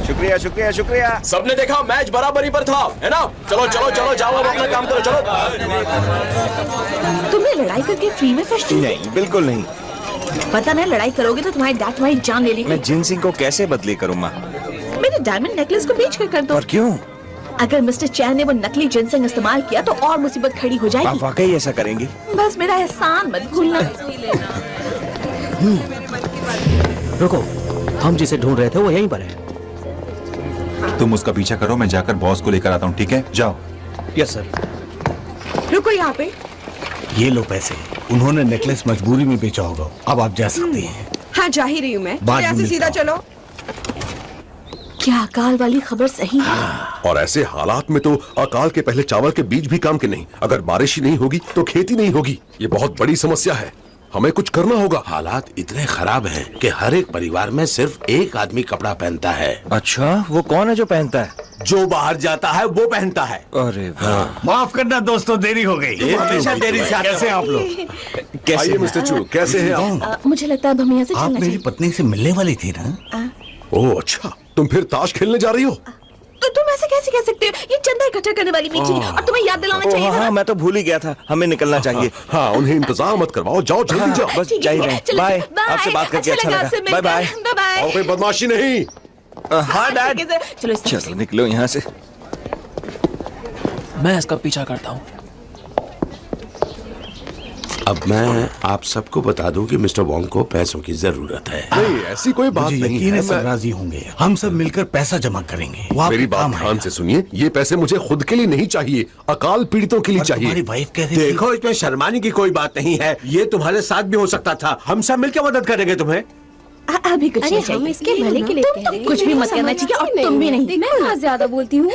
[SPEAKER 8] शुक्रिया शुक्रिया शुक्रिया।
[SPEAKER 7] सबने देखा मैच बराबरी पर था, है ना? चलो चलो चलो, जाओ अब अपना काम करो, चलो।
[SPEAKER 9] तुम्हें लड़ाई करके फ्री में फर्स्ट?
[SPEAKER 8] नहीं, बिल्कुल नहीं।
[SPEAKER 9] पता नहीं, लड़ाई करोगे तो तुम्हारी डैड तुम्हारी जान ले लेगी।
[SPEAKER 8] मैं जिनसिंग को कैसे बदली करूँ माँ?
[SPEAKER 9] मेरे डायमंड नेकलेस को बेच कर दो।
[SPEAKER 8] और क्यों?
[SPEAKER 9] अगर मिस्टर चैन ने वो नकली जिनसिंग इस्तेमाल किया तो और मुसीबत खड़ी हो जाएगी।
[SPEAKER 8] आप वाकई ऐसा करेंगी?
[SPEAKER 9] बस मेरा एहसान मत भूलना।
[SPEAKER 11] रुको, हम जिसे ढूंढ रहे थे वो यहीं पर है।
[SPEAKER 15] तुम उसका पीछा करो, मैं जाकर बॉस को लेकर आता हूँ, ठीक है? जाओ।
[SPEAKER 11] Yes sir.
[SPEAKER 9] रुको यहाँ पे।
[SPEAKER 16] ये लो पैसे। उन्होंने नेकलेस मजबूरी में बेचा होगा। अब आप जा सकती हैं।
[SPEAKER 9] हाँ, जा ही रही हूँ मैं।
[SPEAKER 16] बाद में
[SPEAKER 9] यहाँ से सीधा
[SPEAKER 16] मिलता
[SPEAKER 9] चलो। क्या अकाल वाली खबर सही है?
[SPEAKER 2] और ऐसे हालात में तो अकाल के पहले चावल के बीज भी काम के नहीं। अगर बारिश ही नहीं होगी तो खेती नहीं होगी। ये बहुत बड़ी समस्या है, हमें कुछ करना होगा।
[SPEAKER 17] हालात इतने खराब हैं कि हर एक परिवार में सिर्फ एक आदमी कपड़ा पहनता है।
[SPEAKER 8] अच्छा, वो कौन है जो पहनता है?
[SPEAKER 17] जो बाहर जाता है वो पहनता है।
[SPEAKER 8] अरे वाह।
[SPEAKER 16] माफ करना दोस्तों, देरी हो गई।
[SPEAKER 17] हमेशा देरी से आते
[SPEAKER 16] कैसे हैं आप लोग?
[SPEAKER 2] कैसे मिस्टर चू, कैसे हैं आप?
[SPEAKER 9] मुझे लगता है अब हम यहाँ से
[SPEAKER 16] आप
[SPEAKER 9] चलना
[SPEAKER 16] मेरी
[SPEAKER 9] चाहिए।
[SPEAKER 16] पत्नी से मिलने वाली थी ना?
[SPEAKER 2] ओह अच्छा, तुम फिर ताश खेलने जा रही हो?
[SPEAKER 9] तो तुम ऐसे कैसे कह सकते हो? ये चंदा इकट्ठा करने वाली मीटिंग है और तुम्हें याद दिलाना चाहिए था ना?
[SPEAKER 8] हाँ, मैं तो भूल ही गया था, हमें निकलना चाहिए।
[SPEAKER 2] हाँ, उन्हें इंतजार मत करवाओ, जाओ जल्दी जाओ।
[SPEAKER 8] बस चाहिए। बाय, आपसे बात करके अच्छा लगा। Bye bye.
[SPEAKER 9] बाय।
[SPEAKER 2] और कोई बदमाशी नहीं।
[SPEAKER 8] हाँ डैड।
[SPEAKER 9] चलो
[SPEAKER 8] चलो निकलो यहाँ से।
[SPEAKER 4] मैं इसका पीछा करता हूँ।
[SPEAKER 17] अब मैं आप सबको बता दूं कि मिस्टर वोंग को पैसों की जरूरत है।
[SPEAKER 2] नहीं, ऐसी कोई बात नहीं
[SPEAKER 16] यकीन
[SPEAKER 2] है।
[SPEAKER 16] है सब राजी होंगे। हम सब मिलकर पैसा जमा करेंगे। वो आपके
[SPEAKER 2] मेरी बात
[SPEAKER 16] काम
[SPEAKER 2] ध्यान
[SPEAKER 16] आएगा।
[SPEAKER 2] से सुनिए, ये पैसे मुझे खुद के लिए नहीं चाहिए, अकाल पीड़ितों के लिए चाहिए।
[SPEAKER 16] तुम्हारी वाइफ कह रही थी।
[SPEAKER 17] देखो, इसमें शर्माने की कोई बात नहीं है। ये तुम्हारे साथ भी हो सकता था। हम सब मिलकर मदद करेंगे तुम्हें।
[SPEAKER 9] अभी कुछ
[SPEAKER 14] अरे
[SPEAKER 9] नहीं
[SPEAKER 14] हम
[SPEAKER 9] चाहिए।
[SPEAKER 14] इसके भले के लिए कह रहे हैं।
[SPEAKER 9] कुछ भी मत करना चाहिए और तुम भी नहीं।
[SPEAKER 14] मैं बहुत ज्यादा बोलती हूँ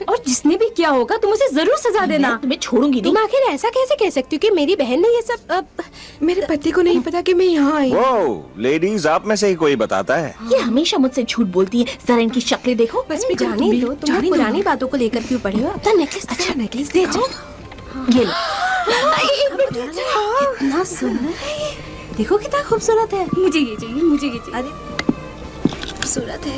[SPEAKER 14] और जिसने भी किया होगा तुम उसे जरूर सजा देना।
[SPEAKER 9] मैं तुम्हें छोड़ूंगी नहीं।
[SPEAKER 14] तुम आखिर ऐसा कैसे कह सकती हो कि मेरी बहन ने ये सब
[SPEAKER 6] मेरे पति को नहीं पता कि मैं यहाँ आई।
[SPEAKER 8] वो लेडीज आप में से ही कोई बताता है?
[SPEAKER 9] ये हमेशा मुझसे झूठ बोलती है। जरा इनकी शक्लें देखो।
[SPEAKER 14] बस भी जाने दो, तुम पुरानी बातों को लेकर क्यों पड़े हो? अपना नेकलेस, अच्छा नेकलेस दे जाओ।
[SPEAKER 9] ये लो।
[SPEAKER 14] इतना सुंदर है ये, देखो कितना खूबसूरत है। मुझे ये चाहिए, मुझे ये चाहिए। अरे खूबसूरत है।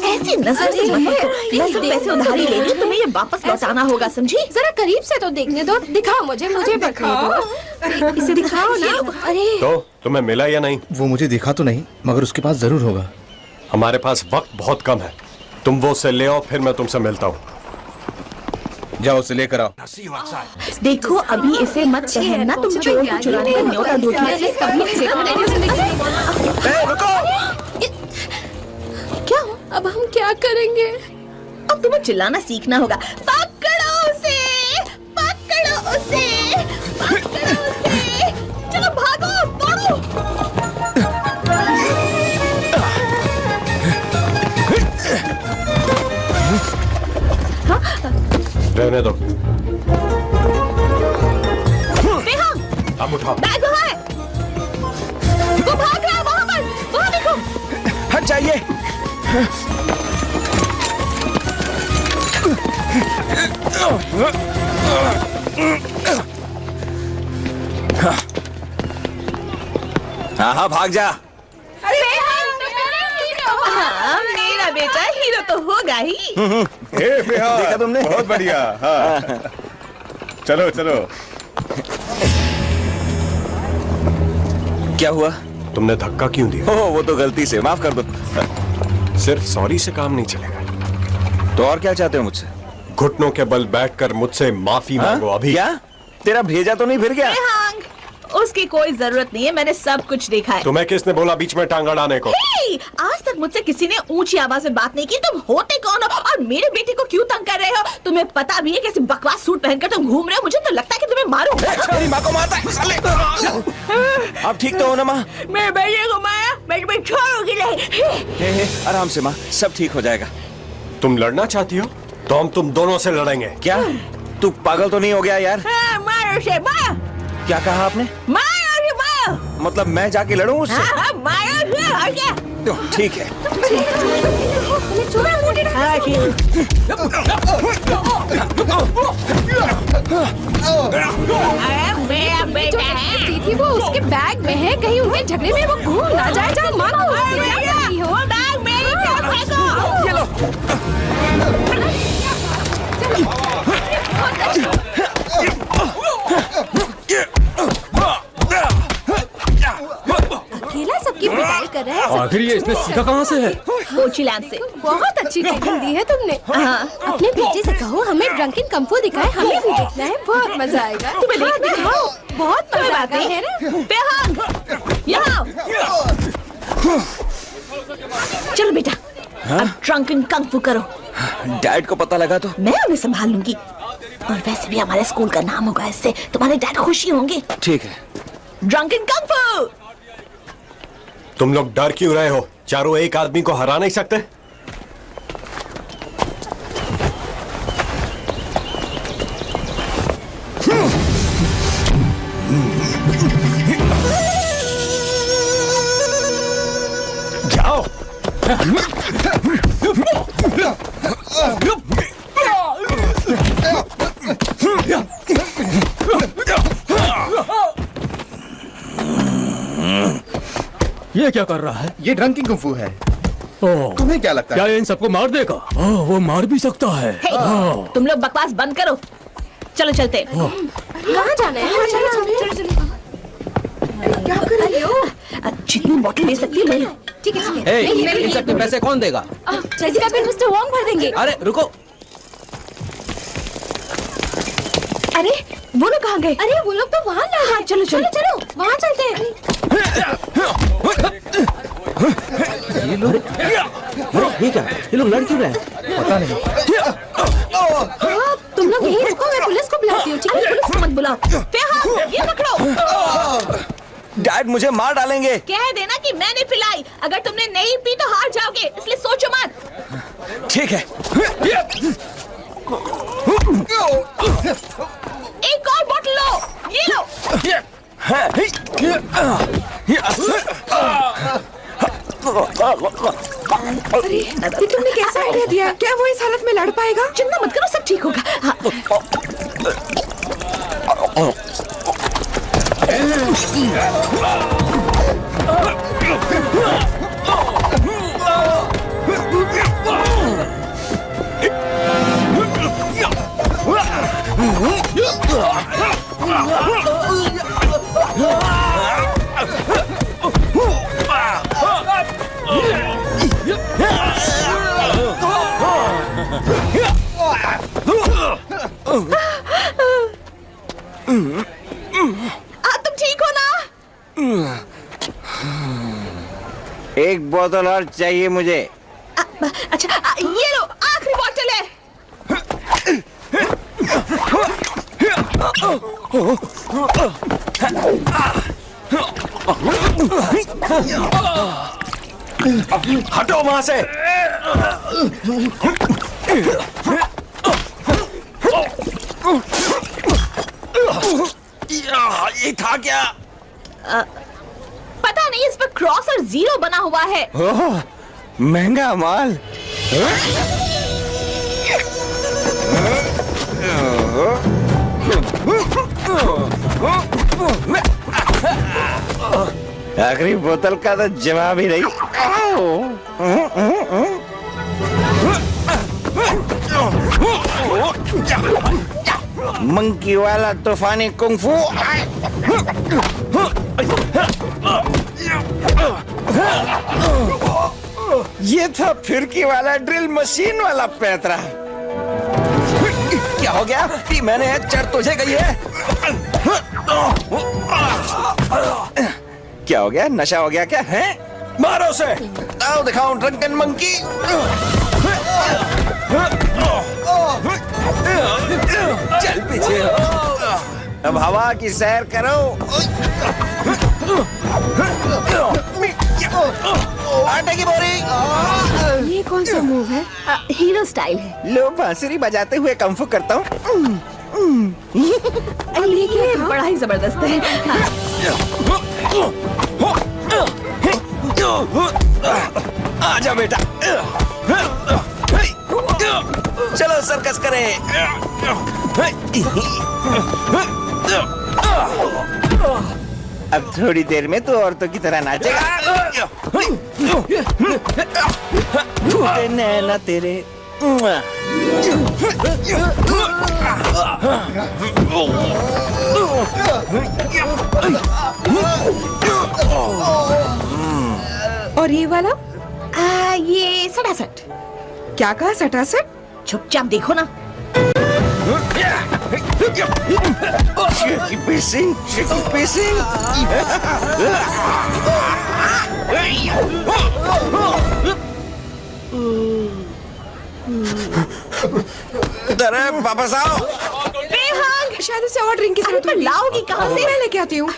[SPEAKER 9] ऐसी नजर से मत देखो। मैं सिर्फ पैसे उधारी ले रही हूँ, तुम्हें ये वापस लौटाना होगा, समझी?
[SPEAKER 14] जरा करीब से तो देखने दो। दिखाओ मुझे दिखाओ। इसे दिखाओ ना। अरे
[SPEAKER 13] तो तुम्हें मिला या नहीं?
[SPEAKER 16] वो मुझे दिखा तो नहीं, मगर उसके पास जरूर होगा।
[SPEAKER 13] हमारे पास वक्त बहुत कम है, तुम वो से ले आओ, फिर मैं तुमसे मिलता हूँ।
[SPEAKER 16] जाओ उसे लेकर आओ।
[SPEAKER 9] देखो अभी इसे मत पहनना, तुम चोर को चुराने का न्योता दो। कभी नहीं देखा।
[SPEAKER 14] क्या अब हम क्या करेंगे?
[SPEAKER 9] अब तुम्हें चिल्लाना सीखना होगा। पकड़ो उसे, पकड़ो उसे, पकड़ो उसे। चलो भागो, दौड़ो।
[SPEAKER 13] रहने दो।
[SPEAKER 9] बेहंग,
[SPEAKER 13] अब उठाओ।
[SPEAKER 9] बैग वहाँ है। वो भाग रहा है वहाँ पर, वहाँ देखो।
[SPEAKER 8] हट जाइए। हाँ हाँ भाग जा।
[SPEAKER 9] हाँ, मेरा बेटा हीरो तो होगा ही।
[SPEAKER 1] देखा तुमने? बहुत बढ़िया। हाँ। चलो चलो।
[SPEAKER 8] क्या हुआ?
[SPEAKER 13] तुमने धक्का क्यों दिया?
[SPEAKER 8] ओह वो तो गलती से, माफ कर दो।
[SPEAKER 13] सिर्फ सॉरी से काम नहीं चलेगा।
[SPEAKER 8] तो और क्या चाहते हो मुझसे?
[SPEAKER 13] घुटनों के बल बैठकर मुझसे माफी मांगो अभी।
[SPEAKER 8] क्या? तेरा भेजा तो नहीं फिर गया?
[SPEAKER 9] बेहंग, उसकी कोई जरूरत नहीं है, मैंने सब कुछ देखा है।
[SPEAKER 13] तुम्हें किसने बोला बीच में टांग अड़ाने को?
[SPEAKER 9] आज तक मुझसे किसी ने ऊंची आवाज में बात नहीं की। तुम होते कौन हो और मेरे बेटे को क्यों तंग कर रहे हो? तुम्हें पता भी है कैसे बकवास सूट पहनकर तुम घूम रहे हो? मुझे तो लगता है कि तुम्हें मारूं।
[SPEAKER 8] मेरी माँ को मारता है साले। आप ठीक तो हो ना माँ?
[SPEAKER 9] मेरे बेटे को मारा, मैं तुम्हें छोड़ूंगी नहीं।
[SPEAKER 8] आराम से माँ, सब ठीक हो जाएगा।
[SPEAKER 13] तुम लड़ना चाहती हो तो हम तुम दोनों से लड़ेंगे।
[SPEAKER 8] क्या तू पागल तो नहीं हो गया यार?
[SPEAKER 9] मारो उसे, मारो।
[SPEAKER 8] क्या कहा आपने?
[SPEAKER 9] मारो उसे, मारो।
[SPEAKER 8] मतलब मैं जाके लड़ूं उससे?
[SPEAKER 9] मारो उसे, और क्या?
[SPEAKER 8] तो ठीक है।
[SPEAKER 9] मेरा बेटा
[SPEAKER 14] है। थी वो उसके बैग में है, कहीं उनके झगड़े में वो घूम ना जाए। जाओ मारो।
[SPEAKER 9] बैग मेरी तरफ फेंको।
[SPEAKER 8] ये लो।
[SPEAKER 14] अकेला सबकी पिटाई कर रहा है।
[SPEAKER 12] आखिर ये इसने सीखा कहाँ से है?
[SPEAKER 9] मोची लैंड से।
[SPEAKER 14] बहुत अच्छी ट्रेनिंग दी है तुमने। अपने बेटे से कहो हमें ड्रंकन कung fu दिखाए, हमें भी देखना है, बहुत मजा आएगा।
[SPEAKER 9] तुम्हें देखना है?
[SPEAKER 14] बहुत मजा आता है ना।
[SPEAKER 9] बेहंग, यहाँ। चलो बेटा, अब ड्रंकन कung fu करो।
[SPEAKER 8] डैड को पता लगा तो?
[SPEAKER 9] मैं उन्हें संभाल लूंगी और वैसे भी हमारे स्कूल का नाम होगा इससे। तुम्हारे डैड खुशी होंगे।
[SPEAKER 8] ठीक है।
[SPEAKER 9] Drunken kung fu।
[SPEAKER 13] तुम लोग डर क्यों रहे हो? चारों एक आदमी को हरा नहीं सकते? जाओ।
[SPEAKER 12] ये क्या कर रहा है?
[SPEAKER 16] ये ड्रंकिंग कुंग फू है। तुम्हें क्या लगता है?
[SPEAKER 12] क्या ये इन सबको मार देगा? वो मार भी सकता है।
[SPEAKER 9] तुम लोग बकवास बंद करो, चलो चलते।
[SPEAKER 14] कहाँ जाना है? चलो। क्या कर रही हो?
[SPEAKER 9] जितनी बोतल ले सकती है ले लो।
[SPEAKER 14] ठीक है।
[SPEAKER 11] इन सब के पैसे कौन देगा?
[SPEAKER 14] इसका बिल मिस्टर वोंग भर देंगे।
[SPEAKER 11] अरे रुको।
[SPEAKER 9] अरे वो लोग कहाँ गए?
[SPEAKER 14] अरे वो लोग तो वहाँ लड़ रहे हैं। चलो वहाँ चलते हैं।
[SPEAKER 11] ये क्या? ये लोग लड़ क्यों रहे हैं?
[SPEAKER 16] पता नहीं।
[SPEAKER 14] तुम लोग यहीं रुको, मैं पुलिस को बुलाती हूँ। ठीक है?
[SPEAKER 9] पुलिस को मत बुलाओ। ये पकड़ो।
[SPEAKER 8] डैड मुझे मार डालेंगे।
[SPEAKER 9] कह देना कि मैंने पिलाई। अगर तुमने नहीं पी तो हार जाओगे, इसलिए सोचो मत।
[SPEAKER 8] ठीक है।
[SPEAKER 9] एक और बोतल लो, ये लो।
[SPEAKER 6] अरे ये तुमने कैसा आइडिया दिया? क्या वो इस हालत में लड़ पाएगा?
[SPEAKER 9] चिंता मत करो, सब ठीक होगा। तुम ठीक हो ना?
[SPEAKER 3] एक बोतल और चाहिए मुझे।
[SPEAKER 9] अच्छा ये लो, आखिरी बोतल है।
[SPEAKER 8] हटो वहां से। ये था क्या?
[SPEAKER 9] पता नहीं, इस पर क्रॉस और जीरो बना हुआ है।
[SPEAKER 3] ओह, महंगा माल। आखिरी बोतल का तो जवाब ही नहीं। मंकी वाला तूफानी कुंफू। ये था फिरकी वाला ड्रिल मशीन वाला पैतरा।
[SPEAKER 8] क्या हो गया? मैंने चढ़ तुझे गई है।
[SPEAKER 3] क्या हो गया? नशा हो गया क्या है?
[SPEAKER 8] मारो से। आओ दिखाओ ड्रंकन मंकी। चल पीछे हो।
[SPEAKER 3] अब हवा की सैर करो।
[SPEAKER 8] आटे की बोरी।
[SPEAKER 6] ये कौन सा मूव है?
[SPEAKER 9] हीरो स्टाइल है।
[SPEAKER 3] लो बांसुरी बजाते हुए कम्फू करता हूँ।
[SPEAKER 9] ये बड़ा ही जबरदस्त है।
[SPEAKER 8] आजा बेटा। चलो सर्कस करें।
[SPEAKER 3] अब थोड़ी देर में तो औरतों की तरह नाचेगा। टूटे नैना तेरे।
[SPEAKER 6] और ये वाला?
[SPEAKER 9] ये सटासट।
[SPEAKER 6] क्या कहा सटासट?
[SPEAKER 9] चुपचाप देखो ना।
[SPEAKER 3] वापस आओ।
[SPEAKER 9] बेहंग,
[SPEAKER 6] शायद उसे और ड्रिंक की जरूरत होगी।
[SPEAKER 9] लाओगी कहाँ से?
[SPEAKER 6] मैं लेके आती हूँ।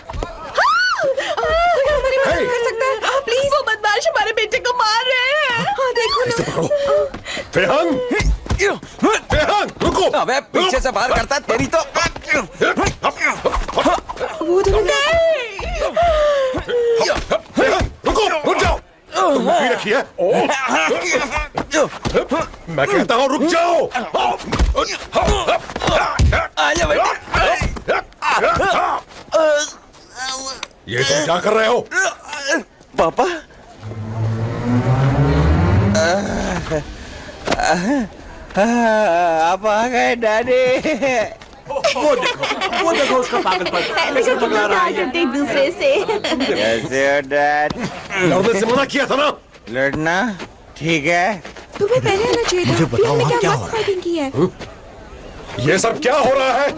[SPEAKER 6] हमारी मदद कर सकता है प्लीज?
[SPEAKER 9] वो बदमाश हमारे बेटे को मार रहे हैं।
[SPEAKER 6] हाँ देखो ना।
[SPEAKER 2] फेहंग, रुको।
[SPEAKER 8] अबे पीछे से बाहर करता तेरी तो।
[SPEAKER 6] वो तो
[SPEAKER 2] रुको, रुक जाओ। तुम भी रखी है। मैं कहता हूँ रुक जाओ।
[SPEAKER 8] आजा बेटा।
[SPEAKER 2] ये तुम क्या कर रहे हो?
[SPEAKER 3] पापा। आप आ गए डैडी।
[SPEAKER 10] वो देखो उसका पागलपन।
[SPEAKER 9] पकड़ा रहा है एक दूसरे से।
[SPEAKER 3] कैसे हो डैड?
[SPEAKER 2] लड़ने से मना किया था ना।
[SPEAKER 3] लड़ना ठीक है।
[SPEAKER 6] तुम्हें पहले आना चाहिए था।
[SPEAKER 16] मुझे बताओ वहाँ क्या हो रहा है?
[SPEAKER 6] फाइटिंग की है।
[SPEAKER 2] ये सब क्या हो रहा है?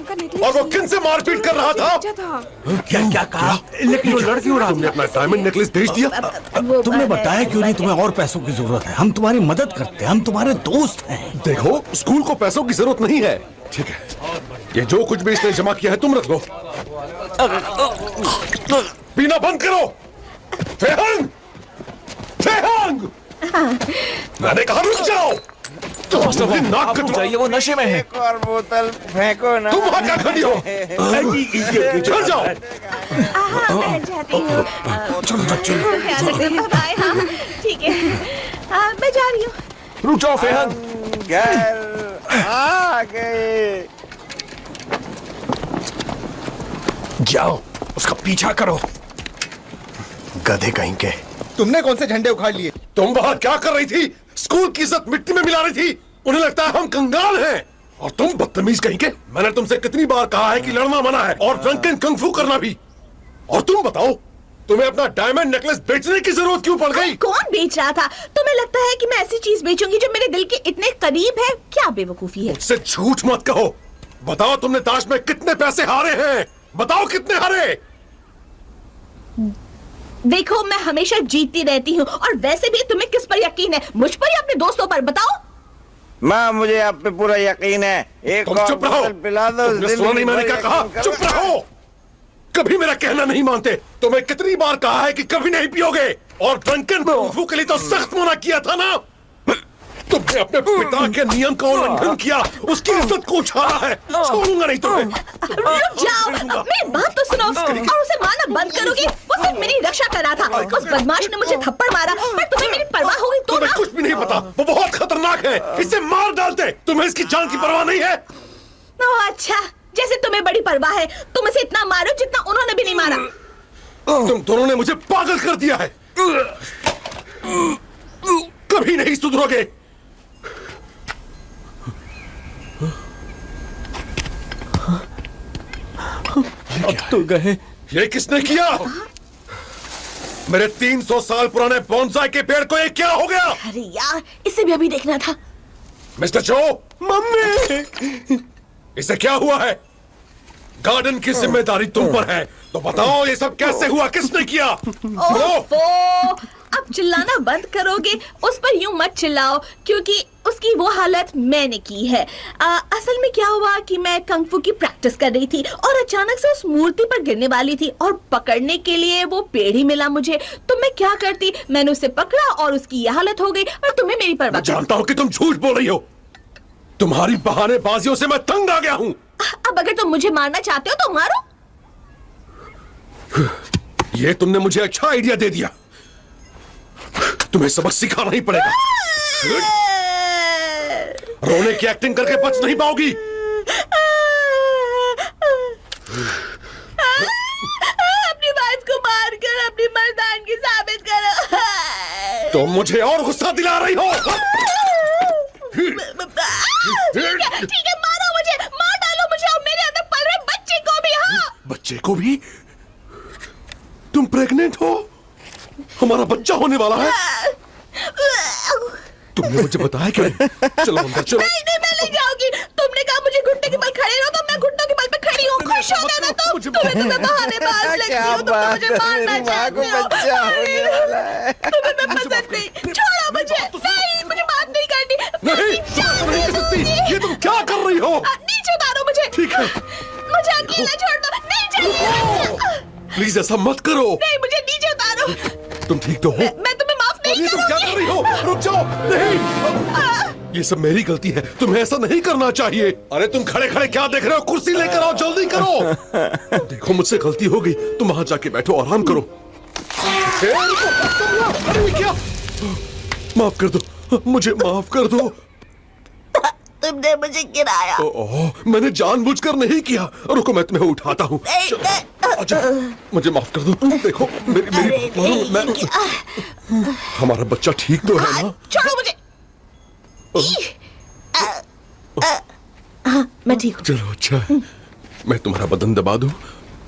[SPEAKER 2] और वो किन से मारपीट कर रहा था?
[SPEAKER 16] क्या क्या कहा? लेकिन वो लड़की हो रहा।
[SPEAKER 2] तुमने अपना डायमंड नेकलेस भेज दिया?
[SPEAKER 16] तुमने बताया क्यों नहीं तुम्हें और पैसों की जरूरत है? हम तुम्हारी मदद करते हैं, हम तुम्हारे दोस्त हैं।
[SPEAKER 2] देखो, स्कूल को पैसों की जरूरत नहीं है। ठीक है, ये जो कुछ भी इसने जमा किया है तुम रख लो। पीना बंद करो। फेहंग, फेहंग, मैंने कहा रुक जाओ। नाक कट
[SPEAKER 8] जाइए, वो नशे में है।
[SPEAKER 3] एक और बोतल फेंको ना।
[SPEAKER 2] तुम वहां क्या खड़ी हो? चल जाओ।
[SPEAKER 9] मैं जाती हूँ। चलो बाय। हाँ ठीक है, मैं जा रही हूँ।
[SPEAKER 2] रुक जाओ फेहंग।
[SPEAKER 3] घर आ गए।
[SPEAKER 5] जाओ, उसका पीछा करो। गधे कहीं के।
[SPEAKER 1] तुमने कौन से झंडे उखाड़ लिए?
[SPEAKER 2] तुम वहां क्या कर रही थी? स्कूल की इज्जत मिट्टी में मिला रही थी। उन्हें लगता है हम कंगाल हैं। और तुम बदतमीज कहीं के। मैंने तुमसे कितनी बार कहा है कि लड़ना मना है और ड्रंकन कंग-फू करना भी। और तुम बताओ, तुम्हें अपना डायमंड नेकलेस बेचने की जरूरत क्यों पड़ गई?
[SPEAKER 9] कौन बेच रहा था? तुम्हें लगता है कि मैं ऐसी चीज बेचूंगी जो मेरे दिल के इतने करीब है? क्या बेवकूफी है।
[SPEAKER 2] मुझसे झूठ मत कहो। बताओ तुमने ताश में कितने पैसे हारे हैं? बताओ कितने हारे?
[SPEAKER 9] देखो, मैं हमेशा जीतती रहती हूँ। और वैसे भी तुम्हें किस पर यकीन है, मुझ पर या अपने दोस्तों पर? बताओ।
[SPEAKER 3] माँ, मुझे आप पे पूरा यकीन है। एक और
[SPEAKER 2] चुप रहो।
[SPEAKER 3] बोतल पिला दो।
[SPEAKER 2] तुमने सुना नहीं मैंने क्या कहा? चुप रहो। कभी मेरा कहना नहीं मानते। तुम्हें कितनी बार कहा है कि कभी नहीं पियोगे। और ड्रंकन कंग-फू के लिए तो सख्त मना किया था ना। तुमने अपने पिता के नियम का उल्लंघन किया, उसकी इज्जत को उछाला है। छोड़ूंगा नहीं तुम्हें।
[SPEAKER 9] रुक जाओ, मेरी बात तो सुनो। और उसे मारना बंद करोगी? वो सिर्फ मेरी रक्षा कर रहा था। उस बदमाश ने मुझे थप्पड़ मारा, पर तुम्हें मेरी परवाह हो गई तो
[SPEAKER 2] तुम्हें
[SPEAKER 9] ना?
[SPEAKER 2] कुछ भी नहीं पता। वो बहुत खतरनाक है, इसे मार डालते। तुम्हें इसकी जान की परवाह नहीं है?
[SPEAKER 9] ओह अच्छा, जैसे तुम्हें बड़ी परवाह है। तुम इसे इतना मारो जितना उन्होंने भी नहीं मारा।
[SPEAKER 2] तुम दोनों ने मुझे पागल कर दिया है। कभी नहीं सुधरोगे।
[SPEAKER 10] अब तो गए।
[SPEAKER 2] ये किसने किया? मेरे 300 साल पुराने बोनसाई के पेड़ को ये क्या हो गया?
[SPEAKER 9] अरे यार, इसे भी अभी देखना था।
[SPEAKER 2] मिस्टर चो, मम्मी, इसे क्या हुआ है? गार्डन की जिम्मेदारी तुम पर है, तो बताओ ये सब कैसे हुआ? किसने किया?
[SPEAKER 9] ओफो, अब चिल्लाना बंद करोगे? उस पर यूं मत चिल्लाओ, क्योंकि उसकी वो हालत मैंने की है। असल में क्या हुआ कि मैं कंग-फू की प्रैक्टिस कर रही थी और अचानक से उस मूर्ति पर गिरने वाली थी और पकड़ने के लिए वो पेड़ ही मिला मुझे। तो मैं क्या करती? मैंने उसे पकड़ा और उसकी ये हालत हो गई। और तुम्हें मेरी परवाह?
[SPEAKER 2] मैं जानता हूँ कि तुम झूठ बोल रही हो। तुम्हारी बहानेबाजियों से मैं तंग आ गया हूँ।
[SPEAKER 9] अब अगर तुम मुझे मारना चाहते हो तो मारो।
[SPEAKER 2] ये तुमने मुझे अच्छा आइडिया दे दिया। तुम्हें सबक सिखाना ही पड़ेगा। रोने की एक्टिंग करके बच नहीं पाओगी।
[SPEAKER 9] अपनी वाइफ को मारकर अपनी मर्दानगी साबित करो।
[SPEAKER 2] तुम मुझे और गुस्सा दिला रही हो।
[SPEAKER 9] ठीक है, मारो मुझे, मार डालो मुझे और मेरे अंदर पल रहे बच्चे को भी। हाँ,
[SPEAKER 2] बच्चे को भी? तुम प्रेग्नेंट हो? हमारा बच्चा होने वाला है? तुमने मुझे बताया क्यों? चलो अंदर चलो।
[SPEAKER 9] नहीं, मैं ले जाऊंगी। तुमने कहा मुझे घुटने के बल खड़े रहो, तो मैं घुटनों के बल पे खड़ी हूँ। खुश हो गए ना तुम? तुम्हें तो मैं बहानेबाज लगती हूँ। तुम मुझे मारना चाहते हो। तुम्हें मैं पसंद नहीं। छोड़ो मुझे। नहीं, मुझे बात नहीं करनी।
[SPEAKER 2] नहीं कर सकती। ये तुम क्या कर रही हो?
[SPEAKER 9] नीचे उतारो मुझे।
[SPEAKER 2] ठीक है।
[SPEAKER 9] मुझे अकेला छोड़ दो। नहीं चाहिए।
[SPEAKER 2] प्लीज ऐसा मत करो।
[SPEAKER 9] नहीं, मुझे नीचे उतारो।
[SPEAKER 2] तुम ठीक तो हो?
[SPEAKER 9] मैं तुम्हें माफ नहीं
[SPEAKER 2] करूंगी। तुम क्या कर रही हो? रुक जाओ। नहीं, ये सब मेरी गलती है। तुम्हें ऐसा नहीं करना चाहिए। अरे तुम खड़े खड़े क्या देख रहे हो? कुर्सी लेकर आओ, जल्दी करो। देखो मुझसे गलती हो गई। तुम वहां जाके बैठो, आराम करो। अरे क्या? माफ कर दो, मुझे माफ कर दो।
[SPEAKER 9] तुमने मुझे गिराया।
[SPEAKER 2] मैंने जानबूझकर नहीं किया। रुको, मैं तुम्हें उठाता हूँ। मुझे माफ कर दो। देखो मेरी हमारा बच्चा ठीक तो है ना?
[SPEAKER 9] छोड़ो मुझे। मैं ठीक हूँ।
[SPEAKER 2] चलो अच्छा है। मैं तुम्हारा बदन दबा दूं?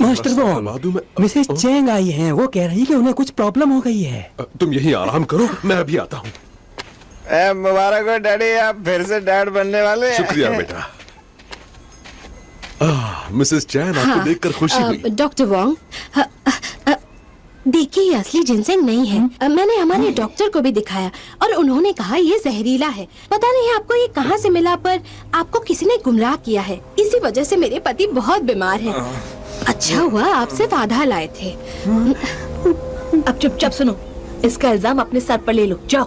[SPEAKER 11] मास्टर बॉन्ग, मिसेस चेंग आई हैं। वो कह रही है कि उन्हें कुछ प्रॉब्लम हो गई है।
[SPEAKER 2] तुम यहीं आराम करो, मैं अभी आता हूँ।
[SPEAKER 3] मुबारक हो डैडी, आप फिर से डैड बनने वाले हैं।
[SPEAKER 2] शुक्रिया बेटा। मिसेस चैन, आपको देखकर खुशी हुई।
[SPEAKER 18] डॉक्टर वॉन्ग, देखिए ये असली जिनसेंग नहीं है। मैंने हमारे डॉक्टर को भी दिखाया और उन्होंने कहा ये जहरीला है। पता नहीं आपको ये कहाँ से मिला, पर आपको किसी ने गुमराह किया है। इसी वजह से मेरे पति बहुत बीमार हैं। अच्छा हुआ आप सिर्फ आधा लाए थे।
[SPEAKER 9] अब चुपचाप सुनो, इसका इल्जाम अपने सर पर ले लो, जाओ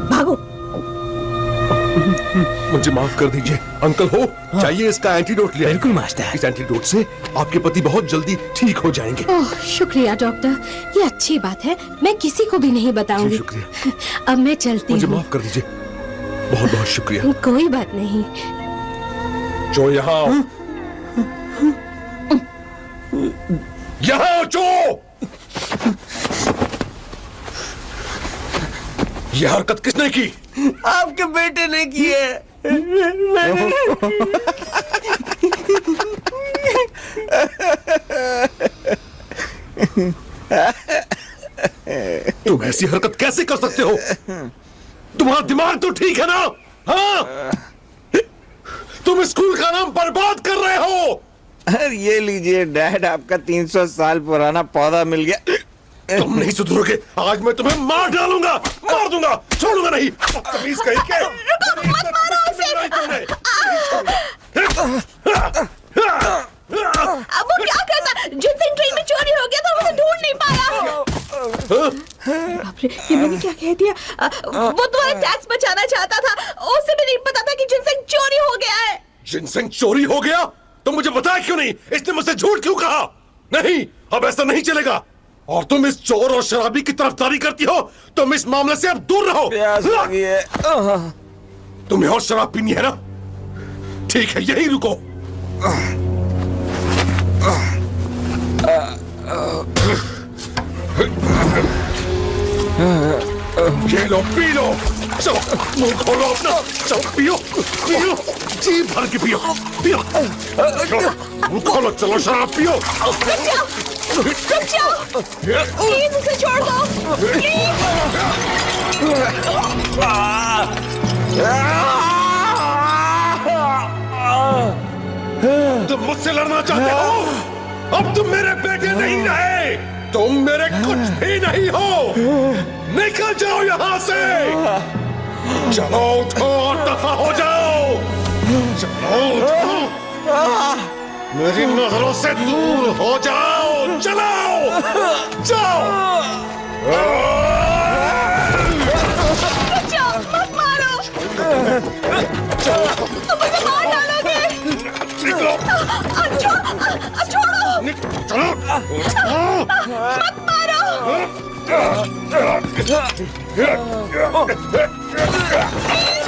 [SPEAKER 9] भागो।
[SPEAKER 2] मुझे माफ कर दीजिए अंकल हो, चाहिए इसका एंटीडोट लिया।
[SPEAKER 16] बिल्कुल मास्टर।
[SPEAKER 2] इस एंटीडोट से आपके पति बहुत जल्दी ठीक हो जाएंगे।
[SPEAKER 18] ओह शुक्रिया डॉक्टर, ये अच्छी बात है, मैं किसी को भी नहीं बताऊंगी।
[SPEAKER 2] शुक्रिया।
[SPEAKER 18] अब मैं चलती हूँ।
[SPEAKER 2] मुझे माफ कर दीजिए, बहुत बहुत शुक्रिया।
[SPEAKER 18] कोई बात नहीं।
[SPEAKER 2] जो यहाँ यहाँ जो यह हरकत किसने की?
[SPEAKER 3] आपके बेटे ने की है।
[SPEAKER 2] तुम ऐसी हरकत कैसे कर सकते हो? तुम्हारा दिमाग तो ठीक है ना? हाँ? तुम स्कूल का नाम बर्बाद कर रहे हो।
[SPEAKER 3] अरे ये लीजिए डैड, आपका 300 साल पुराना पौधा मिल गया।
[SPEAKER 2] तुम नहीं सुधरोगे, आज मैं तुम्हें मार डालूंगा, मार दूंगा, छोड़ूंगा नहीं। तमीज कहीं के।
[SPEAKER 9] रुको, मत मारो उसे। अब वो क्या करता? जिनसे ट्रेन में चोरी हो गया था, उसे ढूंढ नहीं पाया। बाप रे, ये मैंने क्या कह दिया? वो तुम्हारा टैक्स बचाना चाहता था, उसे भी नहीं पता था कि जिनसेंग चोरी हो गया है।
[SPEAKER 2] जिनसेंग चोरी हो गया? तुम मुझे बताया क्यों नहीं? इसने मुझसे झूठ क्यों कहा? नहीं, अब ऐसा नहीं चलेगा। और तुम इस चोर और शराबी की तरफदारी करती हो। तुम इस मामले से अब दूर रहो। तुम्हें और शराब पीनी है ना? ठीक है, यही रुको। ये लो, पी लो। चलो मुंह खोलो अपना, चलो पियो पियो, जी भर के पियो पियो। मुंह खोलो, चलो शराब पियो।
[SPEAKER 9] रुक जाओ, प्लीज उसे छोड़ दो, प्लीज।
[SPEAKER 2] तुम मुझसे लड़ना चाहते हो? अब तुम मेरे बेटे नहीं रहे, तुम मेरे कुछ भी नहीं हो। निकल जाओ यहाँ से। चलो उठो और दफा हो जाओ। चलो उठो, मेरी नजरों से दूर हो जाओ। चलो जाओ।
[SPEAKER 9] जाओ, मत मारो। तुम मुझे मार डालोगे। छोड़ो।
[SPEAKER 2] चलो
[SPEAKER 9] मत मारो।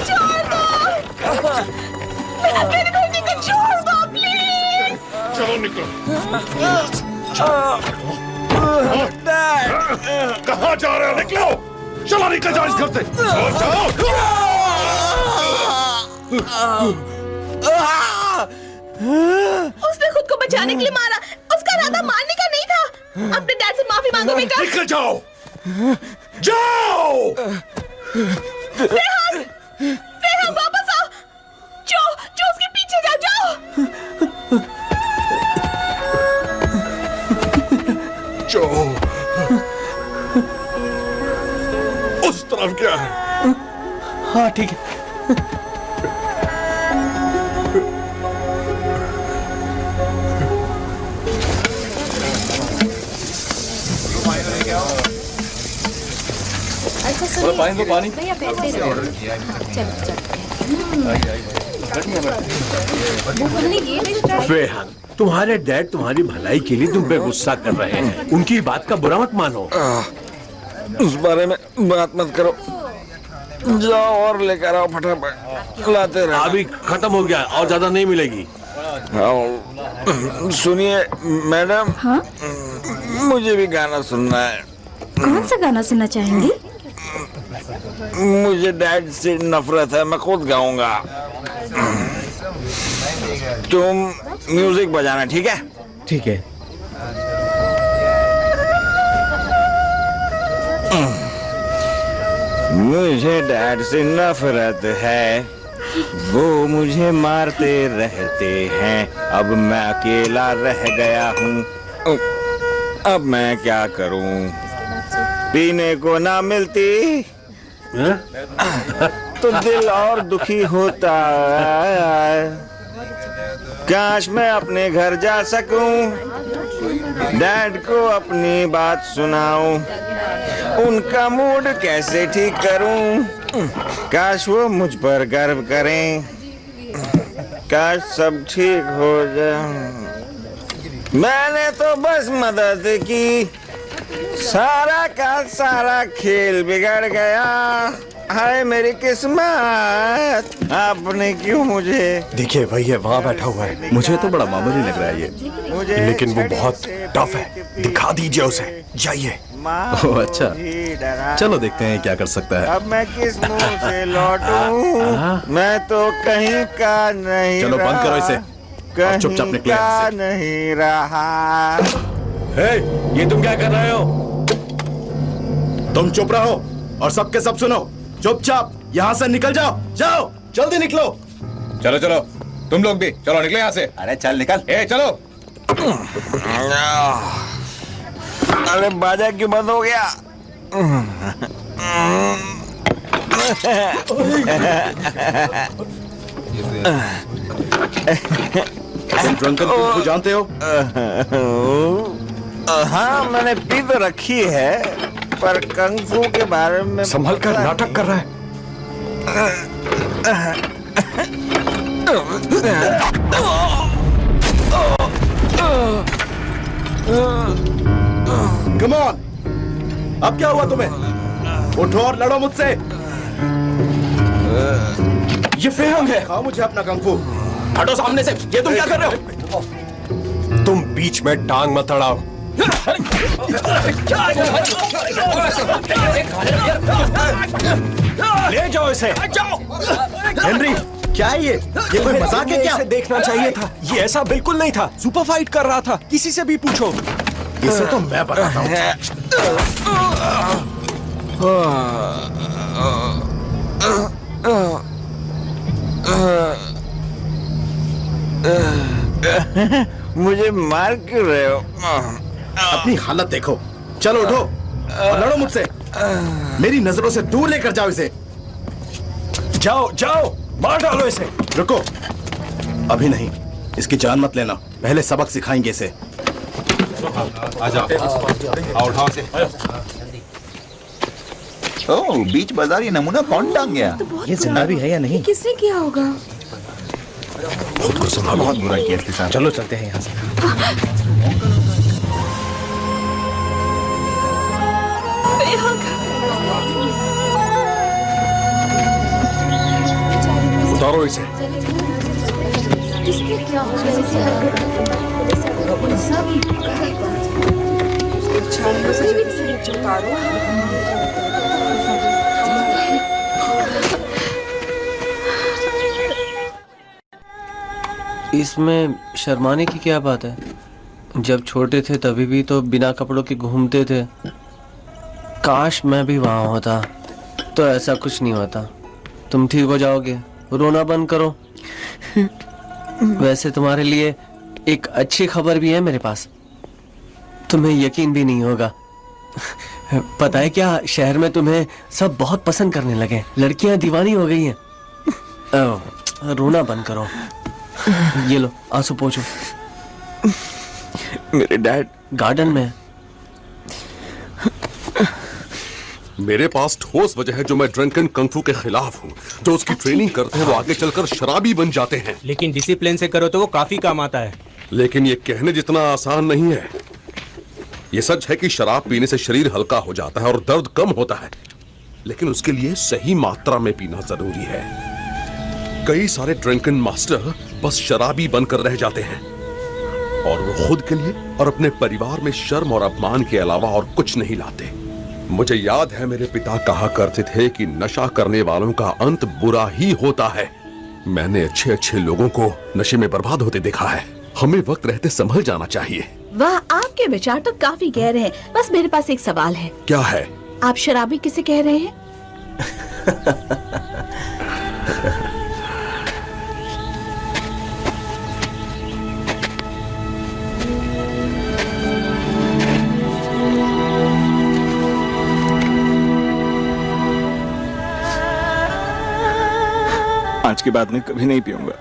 [SPEAKER 9] छोड़ दो, मेरे बेटे को छोड़ दो प्लीज।
[SPEAKER 2] चलो निकलो। कहाँ जा रहे हो? निकलो, चलो निकल जाओ इस घर से। जाओ।
[SPEAKER 9] उसने खुद को बचाने के लिए मारा, उसका इरादा मारने का नहीं था। अपने डैड से माफी मांगो बेटा।
[SPEAKER 2] निकल जाओ, जाओ।
[SPEAKER 9] रेहान, रेहान वापस आओ। जो उसके पीछे जाओ।
[SPEAKER 2] जो उस तरफ क्या है?
[SPEAKER 3] हाँ ठीक है।
[SPEAKER 14] पानी
[SPEAKER 16] रेहान, तुम्हारे डैड तुम्हारी भलाई के लिए तुम पे गुस्सा कर रहे हैं। उनकी बात का बुरा मत मानो।
[SPEAKER 3] उस बारे में बात मत करो, जाओ और लेकर आओ फटाफट। लाते रहो।
[SPEAKER 16] अभी खत्म हो गया और ज्यादा नहीं मिलेगी।
[SPEAKER 3] सुनिए मैडम।
[SPEAKER 14] हाँ?
[SPEAKER 3] मुझे भी गाना सुनना है।
[SPEAKER 14] कौन सा गाना सुनना चाहेंगे?
[SPEAKER 3] मुझे डैड से नफरत है, मैं खुद गाऊंगा। तुम म्यूजिक बजाना, ठीक है?
[SPEAKER 16] ठीक है।
[SPEAKER 3] मुझे डैड से नफरत है, वो मुझे मारते रहते हैं। अब मैं अकेला रह गया हूँ, अब मैं क्या करूँ? पीने को ना मिलती तो दिल और दुखी होता है। काश मैं अपने घर जा सकूं, डैड को अपनी बात सुनाऊं, उनका मूड कैसे ठीक करूं, काश वो मुझ पर गर्व करें, काश सब ठीक हो जाए। मैंने तो बस मदद की, सारा का सारा खेल बिगड़ गया। हाय मेरी किस्मत, आपने क्यों मुझे।
[SPEAKER 2] देखिए वही है, वहाँ बैठा हुआ है। मुझे तो बड़ा मामूली लग रहा है ये, लेकिन वो बहुत टफ है। दिखा दीजिए उसे, जाइए।
[SPEAKER 1] ओह अच्छा, चलो देखते हैं क्या कर सकता है।
[SPEAKER 3] अब मैं किस मुंह से लौटूं, मैं तो कहीं का नहीं।
[SPEAKER 1] चलो बंद करो इसे,
[SPEAKER 3] कहीं
[SPEAKER 1] चुपचाप निकलो यहाँ से।
[SPEAKER 3] नहीं रहा।
[SPEAKER 1] ये तुम क्या कर रहे हो? तुम चुप रहो और सबके सब सुनो। चुपचाप यहाँ से निकल जाओ, जाओ जल्दी निकलो।
[SPEAKER 15] चलो चलो, तुम लोग भी चलो, निकलो यहाँ से। अरे चल निकल, चलो।
[SPEAKER 3] अरे बाजा क्यों बंद हो गया?
[SPEAKER 1] तुम ड्रंकन कुंफू जानते हो?
[SPEAKER 3] हाँ मैंने पी तो रखी है, पर कंफू के बारे में
[SPEAKER 2] संभल कर नाटक कर रहा है।
[SPEAKER 1] कम ऑन, अब क्या हुआ तुम्हें? उठो और लड़ो मुझसे।
[SPEAKER 7] ये फेहंग है।
[SPEAKER 1] खाओ मुझे अपना कंफू।
[SPEAKER 7] हटो सामने से, ये तुम क्या कर रहे हो?
[SPEAKER 2] तुम बीच में टांग मत अड़ाओ। ले जाओ इसे।
[SPEAKER 1] हेनरी, क्या है ये कोई मजाक है क्या?
[SPEAKER 2] इसे देखना चाहिए था, ये ऐसा बिल्कुल नहीं था। सुपर फाइट कर रहा था, किसी से भी पूछो।
[SPEAKER 1] इसे तो मैं बताता हूँ।
[SPEAKER 3] मुझे मार क्यों रहे हो?
[SPEAKER 1] अपनी हालत देखो। चलो उठो और लड़ो मुझसे। मेरी नजरों से दूर लेकर जाओ इसे।
[SPEAKER 2] जाओ जाओ, मार डालो इसे।
[SPEAKER 1] रुको, अभी नहीं, इसकी जान मत लेना, पहले सबक सिखाएंगे इसे।
[SPEAKER 15] आ जाओ, उठाओ इसे।
[SPEAKER 19] ओह, बीच बाजार ये नमूना कौन टांग गया?
[SPEAKER 6] ये जिंदा भी है या नहीं? किसने किया होगा?
[SPEAKER 1] खुद को संभालो,
[SPEAKER 19] बहुत बुरा किया इसके साथ।
[SPEAKER 1] चलो चलते हैं यहाँ से।
[SPEAKER 2] उतारो इसे।
[SPEAKER 14] इसके क्या हो गया? ऐसी हरकत
[SPEAKER 4] इसमें शर्माने की क्या बात है? जब छोटे थे तभी भी तो बिना कपड़ों के घूमते थे। काश मैं भी वहां होता तो ऐसा कुछ नहीं होता। तुम ठीक हो जाओगे, रोना बंद करो। वैसे तुम्हारे लिए एक अच्छी खबर भी है मेरे पास, तुम्हें यकीन भी नहीं होगा। पता है क्या, शहर में तुम्हें सब बहुत पसंद करने लगे, लड़कियां दीवानी हो गई हैं। रोना बंद करो, ये लो आंसू पोंछो।
[SPEAKER 3] मेरे डैड
[SPEAKER 4] गार्डन में।
[SPEAKER 2] मेरे पास ठोस वजह है जो मैं ड्रंकन कंफू के खिलाफ हूँ। जो उसकी ट्रेनिंग करते हैं वो आगे चलकर शराबी बन जाते हैं।
[SPEAKER 11] लेकिन डिसिप्लिन से करो तो वो काफी काम आता है।
[SPEAKER 2] लेकिन ये कहने जितना आसान नहीं है। ये सच है कि शराब पीने से शरीर हल्का हो जाता है और दर्द कम होता है, लेकिन उसके लिए सही मात्रा में पीना जरूरी है। कई सारे ड्रंकन मास्टर बस शराबी बनकर रह जाते हैं और वो खुद के लिए और अपने परिवार में शर्म और अपमान के अलावा और कुछ नहीं लाते। मुझे याद है मेरे पिता कहा करते थे कि नशा करने वालों का अंत बुरा ही होता है। मैंने अच्छे अच्छे लोगों को नशे में बर्बाद होते देखा है। हमें वक्त रहते संभल जाना चाहिए।
[SPEAKER 9] वाह, आपके विचार तो काफी गहरे हैं। बस मेरे पास एक सवाल है।
[SPEAKER 2] क्या है?
[SPEAKER 9] आप शराबी किसे कह रहे हैं?
[SPEAKER 3] आज के बाद मैं कभी नहीं पीऊंगा।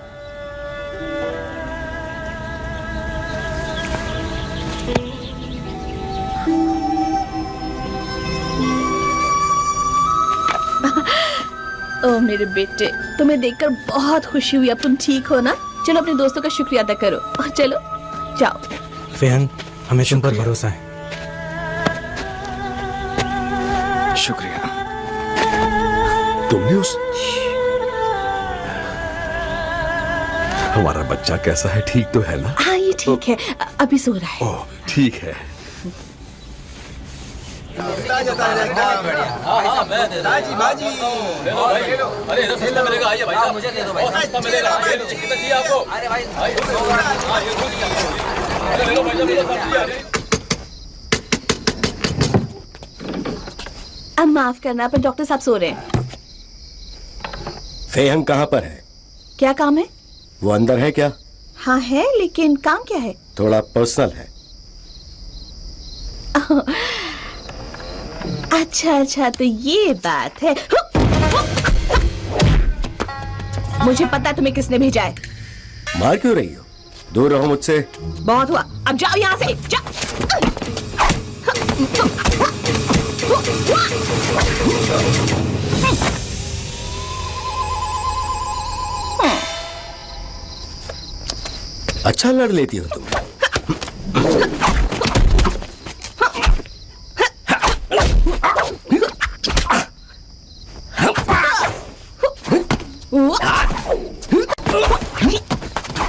[SPEAKER 9] ओ मेरे बेटे, तुम्हें देखकर बहुत खुशी हुई। अब तुम ठीक हो ना? चलो अपने दोस्तों का शुक्रिया अदा करो। चलो जाओ।
[SPEAKER 11] फेहंग, हमें तुम पर भरोसा है।
[SPEAKER 8] शुक्रिया।
[SPEAKER 2] तुमने उस हमारा बच्चा कैसा है? ठीक तो है ना?
[SPEAKER 9] हाँ ये ठीक है, अभी सो रहा है।
[SPEAKER 2] ओह ठीक है।
[SPEAKER 9] अब माफ करना पर डॉक्टर साहब सो रहे हैं।
[SPEAKER 1] फेहंग कहाँ पर है?
[SPEAKER 9] क्या काम है?
[SPEAKER 1] वो अंदर है क्या?
[SPEAKER 9] हाँ है, लेकिन काम क्या है?
[SPEAKER 1] थोड़ा पर्सनल है।
[SPEAKER 9] अच्छा तो ये बात है। मुझे पता है तुम्हें किसने भेजा है।
[SPEAKER 1] मार क्यों रही हो? दूर रहो मुझसे।
[SPEAKER 9] बहुत हुआ, अब जाओ यहाँ से। जाओ।
[SPEAKER 1] अच्छा लड़ लेती हो तुम।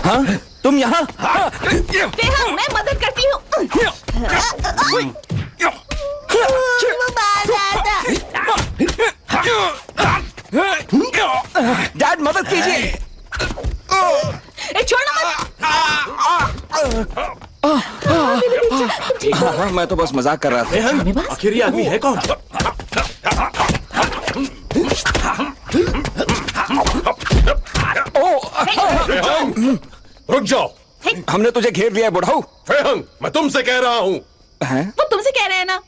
[SPEAKER 8] हाँ, तुम यहाँ?
[SPEAKER 9] मैं मदद करती हूँ।
[SPEAKER 8] डैड मदद कीजिए।
[SPEAKER 9] छोड़ना मत।
[SPEAKER 8] हाँ, मैं तो बस मजाक कर रहा था।
[SPEAKER 16] आखिर ये आदमी है कौन?
[SPEAKER 2] रुक जाओ।
[SPEAKER 8] हमने तुझे घेर लिया है बुढ़ाऊ।
[SPEAKER 2] फेहंग, मैं तुमसे कह रहा हूँ।
[SPEAKER 9] वो तुमसे कह रहे हैं ना?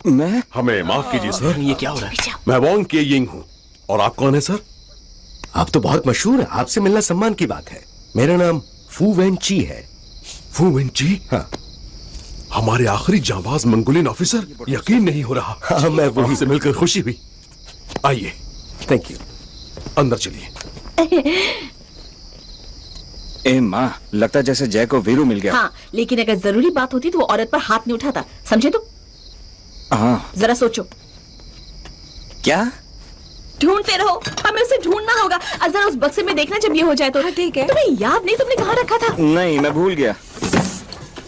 [SPEAKER 8] मैं?
[SPEAKER 2] हमें माफ कीजिए सर।
[SPEAKER 16] ये क्या हो रहा है?
[SPEAKER 2] मैं वॉन्ग के यिंग हूँ। और आप कौन है सर?
[SPEAKER 1] आप तो बहुत मशहूर हैं। आपसे मिलना सम्मान की बात है। मेरा नाम फू वेन ची है।
[SPEAKER 2] फू वेन ची?
[SPEAKER 1] हाँ।
[SPEAKER 2] हमारे आखिरी जांबाज मंगोलियन ऑफिसर? यकीन नहीं हो रहा।
[SPEAKER 1] हाँ, मैं वही।
[SPEAKER 2] आपसे मिलकर खुशी हुई। आइए।
[SPEAKER 1] Thank you.
[SPEAKER 2] अंदर चलिए।
[SPEAKER 8] ए माँ, लगता है जैसे जय को वीरू मिल गया।
[SPEAKER 9] हाँ, लेकिन अगर जरूरी बात होती तो वो औरत पर हाथ नहीं उठाता। समझे तुम?
[SPEAKER 8] हाँ।
[SPEAKER 9] जरा सोचो।
[SPEAKER 8] क्या?
[SPEAKER 9] ढूंढते रहो, हमें उसे ढूंढना होगा। जरा उस बक्से में देखना जब ये हो जाए तो। ठीक है। तुम्हें याद नहीं तुमने कहाँ रखा था?
[SPEAKER 8] नहीं, मैं भूल गया।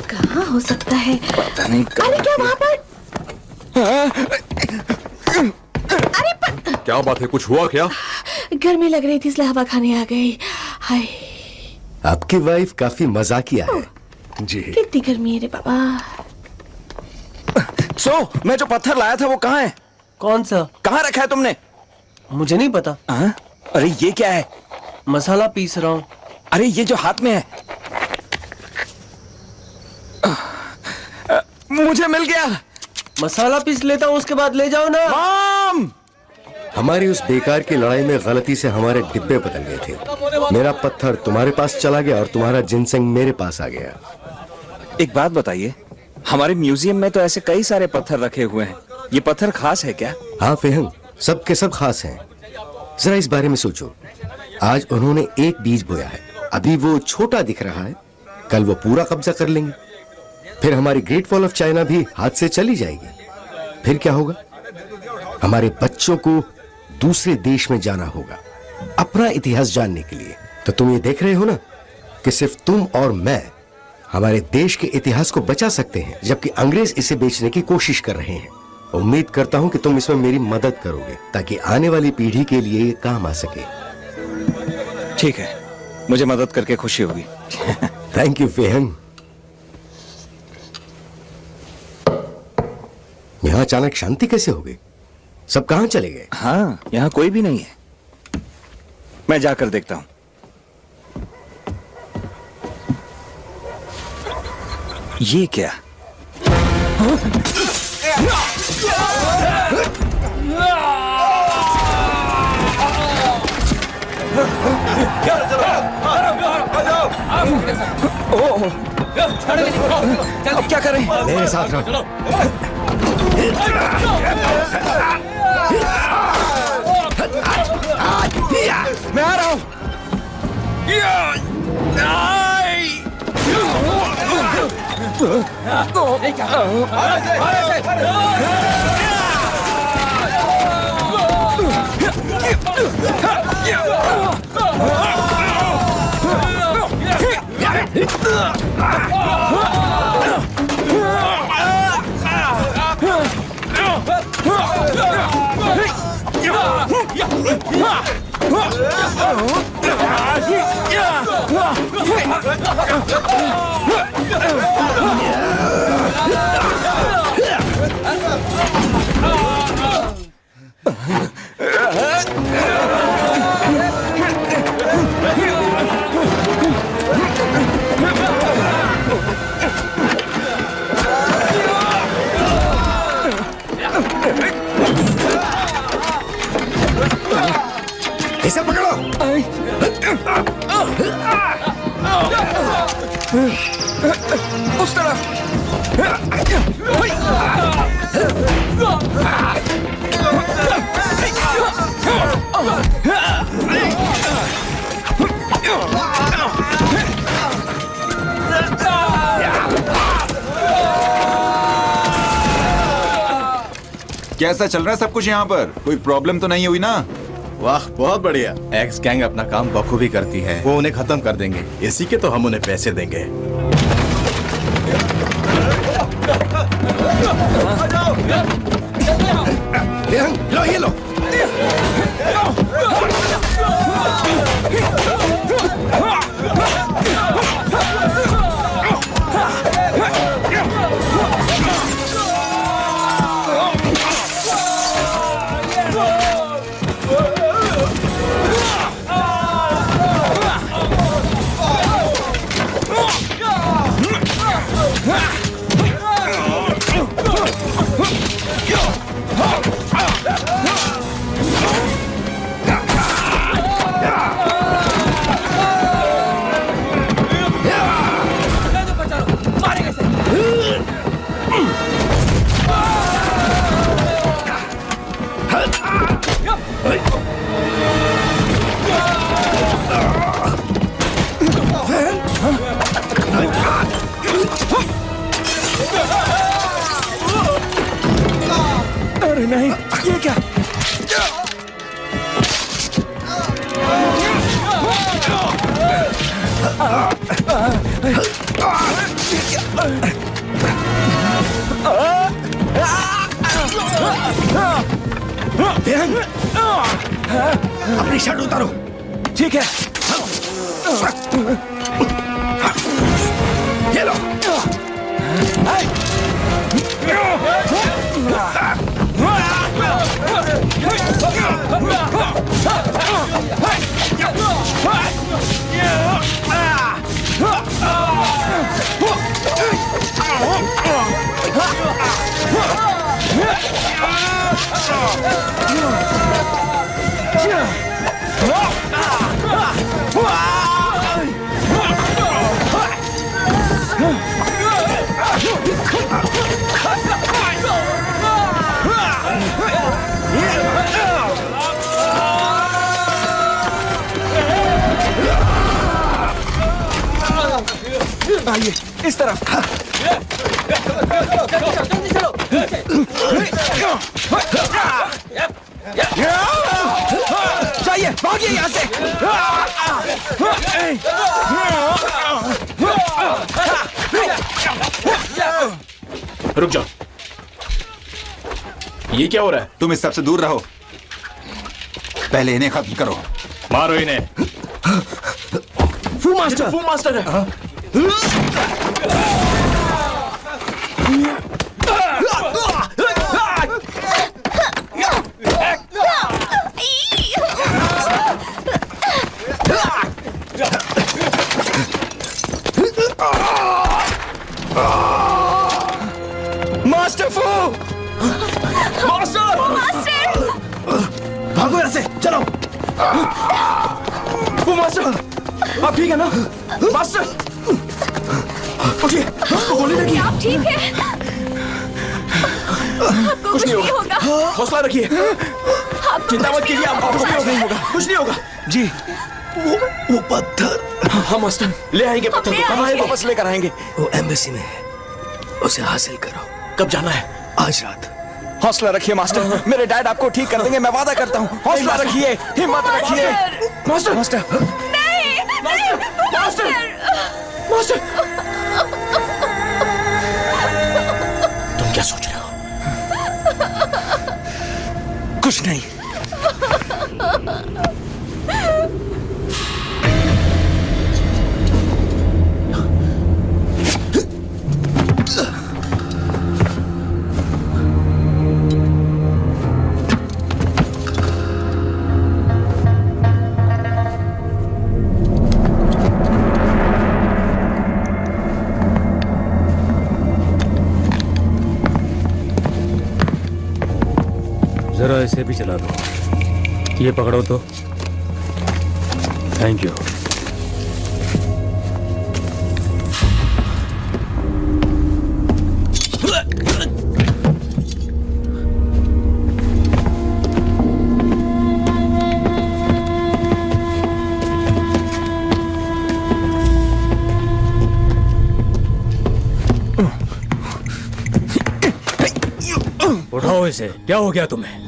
[SPEAKER 9] कहाँ हो सकता है?
[SPEAKER 8] पता नहीं।
[SPEAKER 9] अरे क्या वहाँ पर? अरे पर...
[SPEAKER 2] क्या बात है? कुछ हुआ क्या?
[SPEAKER 9] गर्मी लग रही थी इसलिए हवा खाने आ गई। हाय।
[SPEAKER 1] आपकी वाइफ काफी मजाकिया है।
[SPEAKER 2] जी।
[SPEAKER 9] कितनी गर्मी है रे बाबा।
[SPEAKER 8] मैं जो पत्थर लाया था वो कहाँ है?
[SPEAKER 4] कौन सा?
[SPEAKER 8] कहाँ रखा है तुमने?
[SPEAKER 4] मुझे नहीं पता।
[SPEAKER 8] अरे ये क्या है?
[SPEAKER 4] मसाला पीस रहा हूँ।
[SPEAKER 8] अरे ये जो हाथ में है। मुझे मिल गया।
[SPEAKER 4] मसाला पीस लेता हूँ, उसके बाद ले जाओ ना।
[SPEAKER 8] माम!
[SPEAKER 1] हमारी उस बेकार की लड़ाई में गलती से हमारे डिब्बे बदल गए थे। मेरा पत्थर तुम्हारे पास चला गया और तुम्हारा जिनसेंग मेरे पास आ गया।
[SPEAKER 8] एक बात बताइए, हमारे म्यूजियम में तो ऐसे कई सारे पत्थर रखे हुए हैं। ये पत्थर खास है क्या?
[SPEAKER 1] हाँ फेहंग, सब के सब खास हैं। जरा इस बारे में सोचो। आज उन्होंने एक बीज बोया है, अभी वो छोटा दिख रहा है, कल वो पूरा कब्जा कर लेंगे। फिर हमारी ग्रेट वॉल ऑफ चाइना भी हाथ से चली जाएगी। फिर क्या होगा? हमारे बच्चों को दूसरे देश में जाना होगा अपना इतिहास जानने के लिए। तो तुम ये देख रहे हो ना कि सिर्फ तुम और मैं हमारे देश के इतिहास को बचा सकते हैं, जबकि अंग्रेज इसे बेचने की कोशिश कर रहे हैं। उम्मीद करता हूं कि तुम इसमें मेरी मदद करोगे ताकि आने वाली पीढ़ी के लिए ये काम आ सके।
[SPEAKER 8] ठीक है, मुझे मदद करके खुशी होगी।
[SPEAKER 1] Thank you Feng. यहाँ अचानक शांति कैसे हो गई? सब कहां चले गए?
[SPEAKER 8] हाँ, यहाँ कोई भी नहीं है। मैं जाकर देखता हूं। ये क्या? अब क्या करें?
[SPEAKER 1] मेरे साथ रहो।
[SPEAKER 3] मैं आ रहा हूँ। इसे पकड़ो। उस तरफ।
[SPEAKER 15] कैसा चल रहा है सब कुछ यहाँ पर? कोई प्रॉब्लम तो नहीं हुई ना?
[SPEAKER 1] वाह, बहुत बढ़िया। एक्स गैंग अपना काम बखूबी करती है। वो उन्हें खत्म कर देंगे, इसी के तो हम उन्हें पैसे देंगे।
[SPEAKER 3] लो ये लो। अरे नहीं, ये क्या? अपनी शर्ट उतारो। ठीक है। ये लो। आइए इस तरफ। जल्दी चलो। जाइए, भागिए यहाँ से।
[SPEAKER 13] रुक जाओ। ये क्या हो रहा है?
[SPEAKER 15] तुम इस सबसे दूर रहो। पहले इन्हें खत्म करो।
[SPEAKER 13] मारो इन्हें।
[SPEAKER 7] फू मास्टर, फू मास्टर है।
[SPEAKER 3] मास्टर फू!
[SPEAKER 7] मास्टर!
[SPEAKER 14] मास्टर!
[SPEAKER 3] भागो यहाँ से, चलो।
[SPEAKER 7] फू मास्टर, आप ठीक है ना? मास्टर, उठिए, आपको गोली लगी।
[SPEAKER 14] आप ठीक है?
[SPEAKER 7] कुछ नहीं होगा, हौसला रखिए, चिंता मत कीजिए, आपको कुछ नहीं होगा, कुछ नहीं होगा।
[SPEAKER 8] जी
[SPEAKER 7] वो पत्थर। हाँ मास्टर, ले आएंगे पत्थर को, कब आएंगे?
[SPEAKER 8] वापस लेकर आएंगे।
[SPEAKER 7] वो एम्बेसी में है, उसे हासिल करो। कब जाना है? आज रात।
[SPEAKER 8] हौसला रखिए मास्टर, मेरे डैड आपको ठीक कर देंगे, मैं वादा करता हूँ। हौसला रखिए, हिम्मत रखिए।
[SPEAKER 7] Master,
[SPEAKER 8] master,
[SPEAKER 7] master, master, master. तुम क्या सोच रहे हो?
[SPEAKER 8] कुछ नहीं।
[SPEAKER 11] जरा इसे भी चला दो। ये पकड़ो तो। Thank you. उठाओ इसे। क्या हो गया तुम्हें?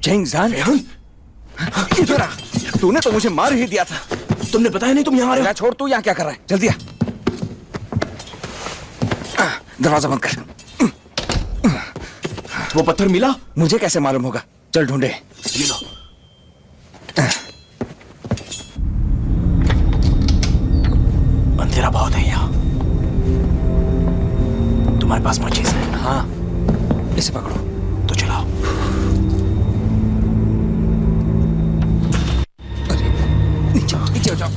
[SPEAKER 8] चेंगजान, इधर आ। तूने तो मुझे मार ही दिया था।
[SPEAKER 7] तुमने बताया नहीं तुम यहाँ आ रहे हो?
[SPEAKER 8] छोड़, तू यहाँ क्या कर रहा है? जल्दी आ। दरवाजा बंद कर।
[SPEAKER 7] वो पत्थर मिला?
[SPEAKER 8] मुझे कैसे मालूम होगा? चल ढूंढे।
[SPEAKER 7] ये लो। अंधेरा बहुत है यहाँ। तुम्हारे पास माचिस है?
[SPEAKER 8] हाँ, इसे पकड़ो।
[SPEAKER 7] तो चलाओ।
[SPEAKER 8] नीचे नीचे हो जाओ।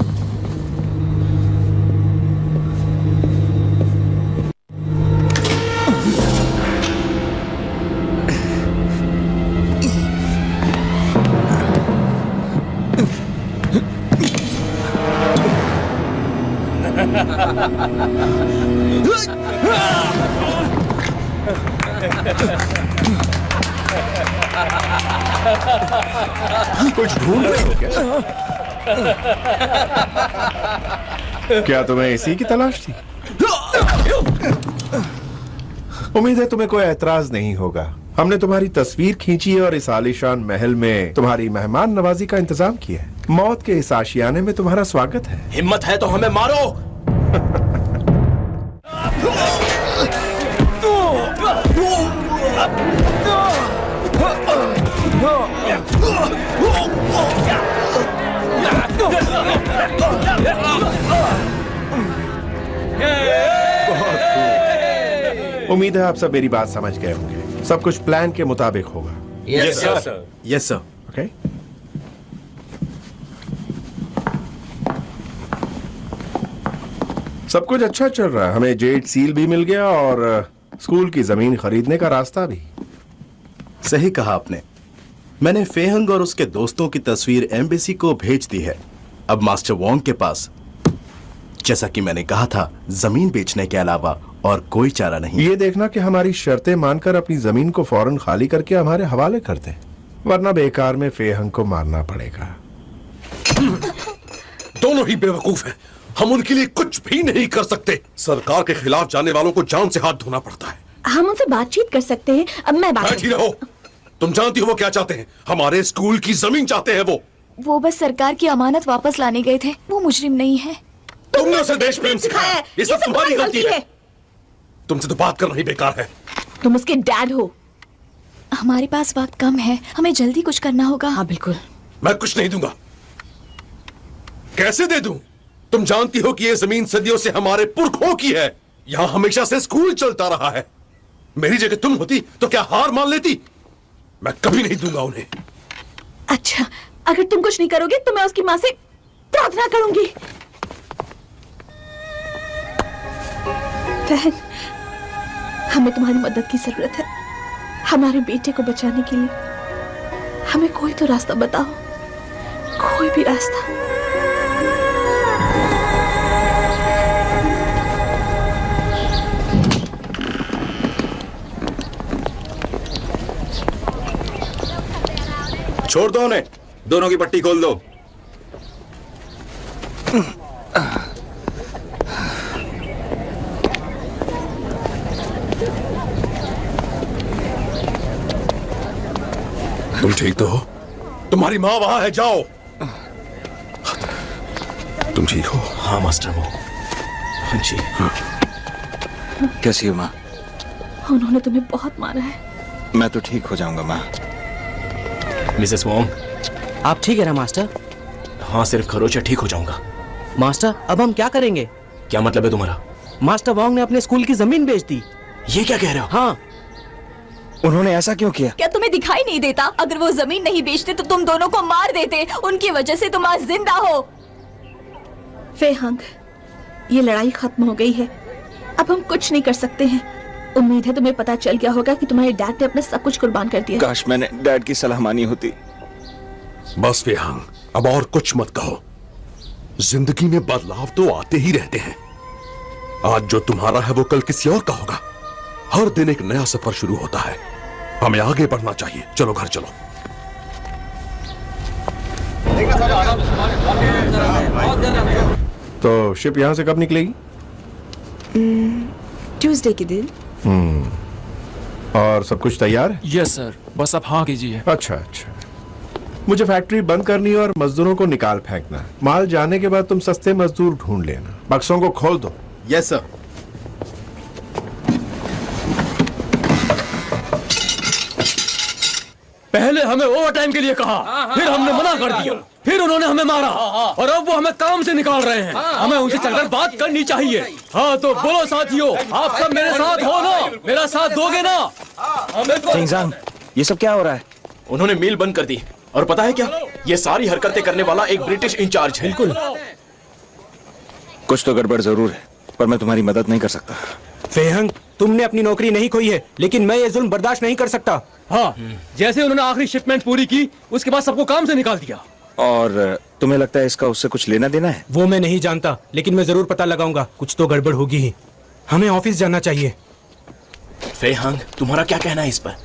[SPEAKER 5] कुछ ढूंढ रहे हो क्या? क्या तुम्हें इसी की तलाश थी? उम्मीद है तुम्हें कोई ऐतराज नहीं होगा। हमने तुम्हारी तस्वीर खींची और इस आलीशान महल में तुम्हारी मेहमान नवाजी का इंतजाम किया है। मौत के इस आशियाने में तुम्हारा स्वागत है।
[SPEAKER 7] हिम्मत है तो हमें मारो।
[SPEAKER 5] उम्मीद है आप सब मेरी बात समझ गए होंगे। सब कुछ प्लान के मुताबिक होगा।
[SPEAKER 7] Yes sir.
[SPEAKER 1] Yes sir.
[SPEAKER 5] Okay. सब कुछ अच्छा चल रहा है। हमें जेड सील भी मिल गया और स्कूल की जमीन खरीदने का रास्ता भी।
[SPEAKER 1] सही कहा आपने। मैंने फेहंग और उसके दोस्तों की तस्वीर एम्बेसी को भेज दी है। अब मास्टर वोंग के पास, जैसा कि मैंने कहा था, जमीन बेचने के अलावा और कोई चारा नहीं।
[SPEAKER 5] ये देखना कि हमारी शर्तें मानकर अपनी जमीन को फौरन खाली करके हमारे हवाले कर दें, वरना बेकार में फेहंग को मारना पड़ेगा।
[SPEAKER 2] दोनों ही बेवकूफ हैं। हम उनके लिए कुछ भी नहीं कर सकते। सरकार के खिलाफ जाने वालों को जान से हाथ धोना पड़ता है।
[SPEAKER 9] हम उनसे बातचीत कर सकते हैं। अब मैं बात
[SPEAKER 2] बैठी रहो। तुम जानती हो वो क्या चाहते हैं? हमारे स्कूल की जमीन चाहते हैं
[SPEAKER 14] वो बस सरकार की अमानत वापस लाने गए थे। वो मुजरिम नहीं है।
[SPEAKER 2] तुमने उसे देश प्रेम सिखाया। ये सब तुम्हारी गलती है। तुमसे तो बात करना ही बेकार है।
[SPEAKER 9] तुम उसके डैड हो।
[SPEAKER 14] हमारे पास वक्त कम है, हमें जल्दी कुछ करना होगा।
[SPEAKER 9] हाँ बिल्कुल।
[SPEAKER 2] मैं कुछ नहीं दूंगा। कैसे दे दूं? तुम जानती हो कि ये जमीन सदियों से हमारे पुरखों की है। यहां हमेशा से स्कूल चलता रहा है। मेरी जगह तुम होती तो क्या हार मान लेती? मैं कभी नहीं दूंगा उन्हें।
[SPEAKER 9] अच्छा, अगर तुम कुछ नहीं करोगे तो मैं उसकी माँ से प्रार्थना करूंगी। बहन, हमें तुम्हारी मदद की जरूरत है। हमारे बेटे को बचाने के लिए हमें कोई तो रास्ता बताओ, कोई भी रास्ता।
[SPEAKER 15] छोड़ दो उन्हें, दोनों की पट्टी खोल दो।
[SPEAKER 2] तुम ठीक तो हो? तुम्हारी माँ वहां है, जाओ। तुम ठीक हो?
[SPEAKER 7] हाँ मास्टर वो जी।
[SPEAKER 8] कैसी हो माँ?
[SPEAKER 9] उन्होंने तुम्हें बहुत मारा है।
[SPEAKER 8] मैं तो ठीक हो जाऊंगा माँ।
[SPEAKER 7] मिसेस वोंग,
[SPEAKER 11] आप ठीक है ना मास्टर?
[SPEAKER 7] हाँ, सिर्फ खरोच है, ठीक हो जाऊंगा।
[SPEAKER 11] मास्टर अब हम क्या करेंगे?
[SPEAKER 7] क्या मतलब है तुम्हारा?
[SPEAKER 11] मास्टर वोंग ने अपने स्कूल की जमीन बेच दी।
[SPEAKER 7] ये क्या कह रहे हो?
[SPEAKER 11] हाँ।
[SPEAKER 8] उन्होंने ऐसा क्यों किया?
[SPEAKER 14] क्या तुम्हें दिखाई नहीं देता? अगर वो जमीन नहीं बेचते तो तुम दोनों को मार देते। उनकी वजह से तुम आज जिंदा हो।
[SPEAKER 9] फेहंग, ये लड़ाई खत्म हो गई है, अब हम कुछ नहीं कर सकते हैं। उम्मीद है तुम्हें पता चल गया होगा कि तुम्हारे डैड ने अपना सब कुछ कुर्बान कर दिया।
[SPEAKER 8] काश मैंने डैड की सलाह मानी होती।
[SPEAKER 2] बस फेहंग, अब और कुछ मत कहो। जिंदगी में बदलाव तो आते ही रहते हैं। आज जो तुम्हारा है वो कल किसी और का होगा। हर दिन एक नया सफर शुरू होता है। हमें आगे बढ़ना चाहिए। चलो घर चलो।
[SPEAKER 5] तो शिप यहां से कब निकलेगी?
[SPEAKER 6] ट्यूसडे के दिन।
[SPEAKER 5] और सब कुछ तैयार है?
[SPEAKER 12] यस सर, बस आप हाँ कीजिए।
[SPEAKER 5] अच्छा अच्छा। मुझे फैक्ट्री बंद करनी है और मजदूरों को निकाल फेंकना है। माल जाने के बाद तुम सस्ते मजदूर ढूंढ लेना। बक्सों को खोल दो।
[SPEAKER 1] Yes sir.
[SPEAKER 12] पहले हमें ओवर टाइम के लिए कहा, फिर हमने मना कर दिया, फिर उन्होंने हमें मारा और अब वो हमें काम से निकाल रहे हैं। हमें उनसे चलकर बात करनी चाहिए। हाँ तो बोलो साथियों, आप सब मेरे साथ हो ना? मेरा साथ दोगे ना?
[SPEAKER 8] चिंगजांग, ये सब क्या हो रहा है?
[SPEAKER 7] उन्होंने मिल बंद कर दी और पता है क्या, ये सारी हरकतें करने वाला एक ब्रिटिश इंचार्ज है। बिल्कुल।
[SPEAKER 8] कुछ तो गड़बड़ जरूर है, पर मैं तुम्हारी मदद नहीं कर सकता।
[SPEAKER 11] फेहंग, तुमने अपनी नौकरी नहीं खोई है, लेकिन मैं ये जुल्म बर्दाश्त नहीं कर सकता।
[SPEAKER 12] हाँ, जैसे उन्होंने आखिरी शिपमेंट पूरी की, उसके बाद सबको काम से निकाल दिया।
[SPEAKER 8] और तुम्हें लगता है इसका उससे कुछ लेना देना है?
[SPEAKER 11] वो मैं नहीं जानता, लेकिन मैं जरूर पता लगाऊंगा। कुछ तो गड़बड़ होगी ही। हमें ऑफिस जाना चाहिए।
[SPEAKER 7] फेहंग, तुम्हारा क्या कहना है इस पर?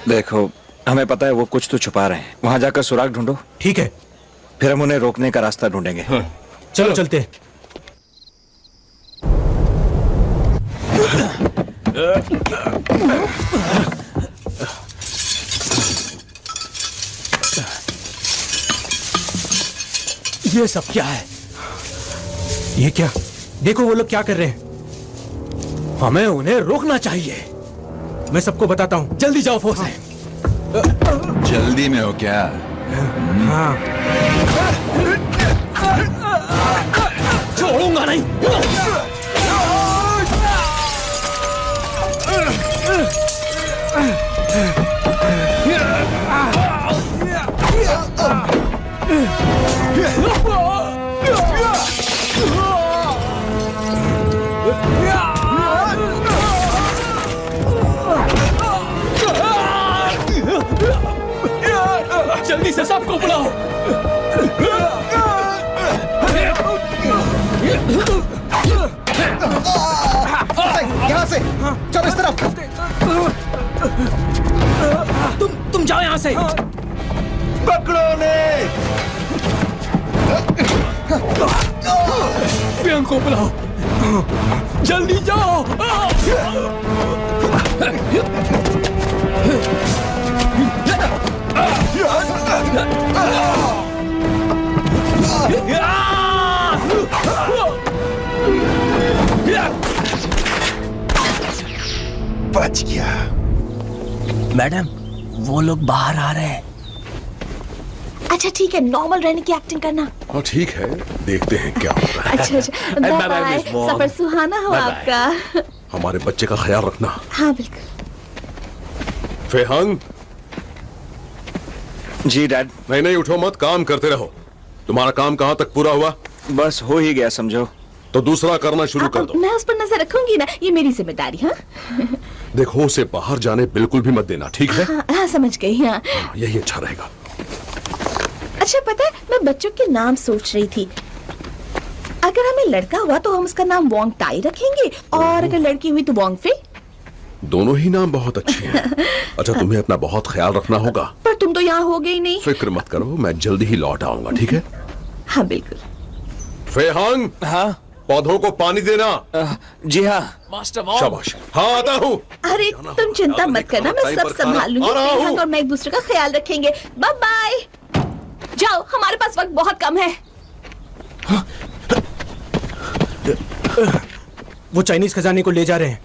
[SPEAKER 8] देखो, हमें पता है वो कुछ तो छुपा रहे हैं। वहां जाकर सुराग ढूंढो।
[SPEAKER 11] ठीक है।
[SPEAKER 8] फिर हम उन्हें रोकने का रास्ता ढूंढेंगे।
[SPEAKER 11] चलो चलते।
[SPEAKER 12] ये सब क्या है?
[SPEAKER 11] ये क्या? देखो वो लोग क्या कर रहे हैं।
[SPEAKER 12] हमें उन्हें रोकना चाहिए।
[SPEAKER 11] मैं सबको बताता हूँ।
[SPEAKER 12] जल्दी जाओ फोर्स से।
[SPEAKER 15] जल्दी में हो क्या?
[SPEAKER 11] हाँ।
[SPEAKER 12] छोड़ूंगा नहीं। जल्दी से सबको बुलाओ।
[SPEAKER 1] यहाँ से चलो इस तरफ।
[SPEAKER 11] तुम जाओ यहाँ से।
[SPEAKER 1] पकड़ो ने।
[SPEAKER 12] फेहंग को बुलाओ। जल्दी जाओ।
[SPEAKER 1] बच गया।
[SPEAKER 7] मैडम, वो लोग बाहर आ रहे हैं।
[SPEAKER 9] अच्छा ठीक है, नॉर्मल रहने की एक्टिंग करना।
[SPEAKER 2] हाँ ठीक है, देखते हैं क्या हो रहा है।
[SPEAKER 9] अच्छा अच्छा, बाय बाय। सफर सुहाना हो आपका।
[SPEAKER 2] हमारे बच्चे का ख्याल रखना।
[SPEAKER 9] हाँ बिल्कुल।
[SPEAKER 2] फेहंग।
[SPEAKER 8] जी डैड।
[SPEAKER 2] नहीं उठो मत, काम करते रहो। तुम्हारा काम कहाँ तक पूरा हुआ?
[SPEAKER 8] बस हो ही गया समझो।
[SPEAKER 2] तो दूसरा करना शुरू कर दो।
[SPEAKER 9] मैं उस पर नजर रखूंगी ना, ये मेरी जिम्मेदारी। हाँ
[SPEAKER 2] देखो, उसे बाहर जाने बिल्कुल भी मत देना, ठीक है?
[SPEAKER 9] हाँ समझ गई। हाँ
[SPEAKER 2] यही अच्छा रहेगा।
[SPEAKER 9] अच्छा पता है, मैं बच्चों के नाम सोच रही थी। अगर हमें लड़का हुआ तो हम उसका नाम वोंग टाई रखेंगे, और अगर लड़की हुई तो वोंग फे।
[SPEAKER 2] दोनों ही नाम बहुत अच्छे हैं। अच्छा, तुम्हें अपना बहुत ख्याल रखना होगा।
[SPEAKER 9] पर तुम तो यहाँ हो गई नहीं।
[SPEAKER 2] फिक्र मत करो, मैं जल्दी ही लौट आऊंगा, ठीक है?
[SPEAKER 9] हाँ बिल्कुल।
[SPEAKER 2] फेहांग,
[SPEAKER 8] हाँ
[SPEAKER 2] पौधों को पानी देना।
[SPEAKER 8] जी हाँ
[SPEAKER 2] शाबाश। हाँ आता हूँ।
[SPEAKER 9] अरे तुम चिंता मत करना, मैं सब संभाल लूंगी। फेहांग और मैं एक दूसरे का ख्याल रखेंगे। Bye bye. जाओ, हमारे पास वक्त बहुत कम है।
[SPEAKER 11] वो चाइनीज खजाने को ले जा रहे हैं।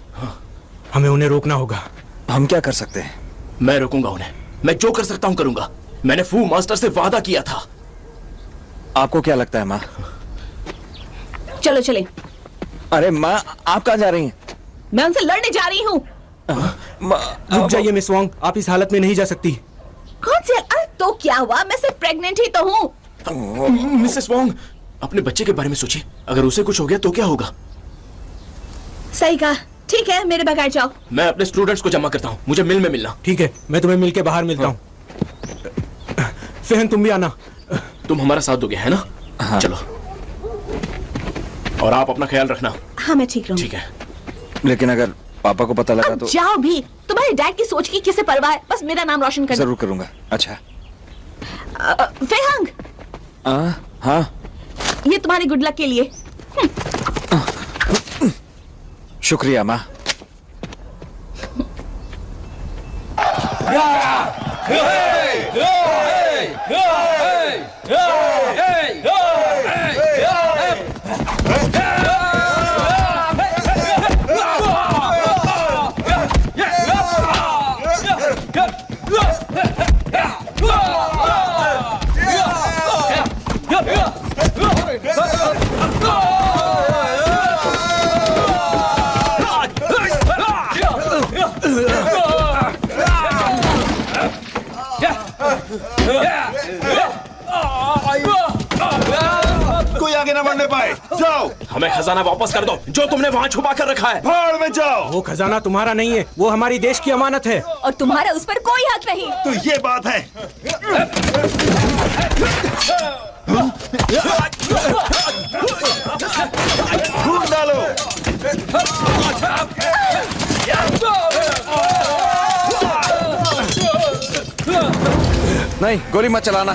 [SPEAKER 11] हमें उन्हें रोकना होगा।
[SPEAKER 8] हम क्या कर सकते हैं?
[SPEAKER 7] मैं रोकूंगा उन्हें। मैं जो कर सकता हूँ करूंगा। मैंने फू मास्टर से वादा किया था।
[SPEAKER 8] आपको क्या लगता है माँ?
[SPEAKER 9] चलो चले।
[SPEAKER 8] अरे माँ, आप कहाँ जा रही हैं?
[SPEAKER 9] मैं उनसे लड़ने जा रही हूँ।
[SPEAKER 11] रुक जाइए मिस वोंग, आप इस हालत में नहीं जा सकती।
[SPEAKER 9] कौन सी? अरे तो क्या हुआ, मैं सिर्फ प्रेग्नेंट ही तो हूँ।
[SPEAKER 7] मिसेस वोंग, अपने बच्चे के बारे में सोचिए। अगर उसे कुछ हो गया तो क्या होगा?
[SPEAKER 9] सही कहा। ठीक है, मेरे बगैर जाओ।
[SPEAKER 7] मैं अपने स्टूडेंट्स को जमा करता हूँ, मुझे मिल में मिलना।
[SPEAKER 11] ठीक है, मैं तुम्हें मिल के बाहर मिलता हूँ। फेहन, तुम भी आना।
[SPEAKER 7] तुम हमारा साथ दोगे, है ना?
[SPEAKER 8] हाँ।
[SPEAKER 7] चलो, और आप अपना ख्याल रखना।
[SPEAKER 9] हाँ मैं ठीक रहूंगी।
[SPEAKER 7] ठीक है।
[SPEAKER 8] लेकिन अगर पापा को पता लगा तो?
[SPEAKER 9] जाओ भी, तुम्हारे डैड की सोच की किसे परवाह है, बस मेरा नाम रोशन करना।
[SPEAKER 8] जरूर करूंगा। अच्छा
[SPEAKER 9] फेहांग,
[SPEAKER 8] हाँ,
[SPEAKER 9] ये तुम्हारी गुड लक के लिए।
[SPEAKER 8] शुक्रिया माँ।
[SPEAKER 19] कोई आगे ना बढ़ने पाए। जाओ,
[SPEAKER 7] हमें खजाना वापस कर दो जो तुमने वहाँ छुपा कर रखा है।
[SPEAKER 19] भाड़ में जाओ।
[SPEAKER 11] वो खजाना तुम्हारा नहीं है, वो हमारी देश की अमानत है।
[SPEAKER 14] और तुम्हारा उस पर कोई हक नहीं।
[SPEAKER 19] तो ये बात है। ढूंढ डालो।
[SPEAKER 8] नहीं, गोली मत चलाना।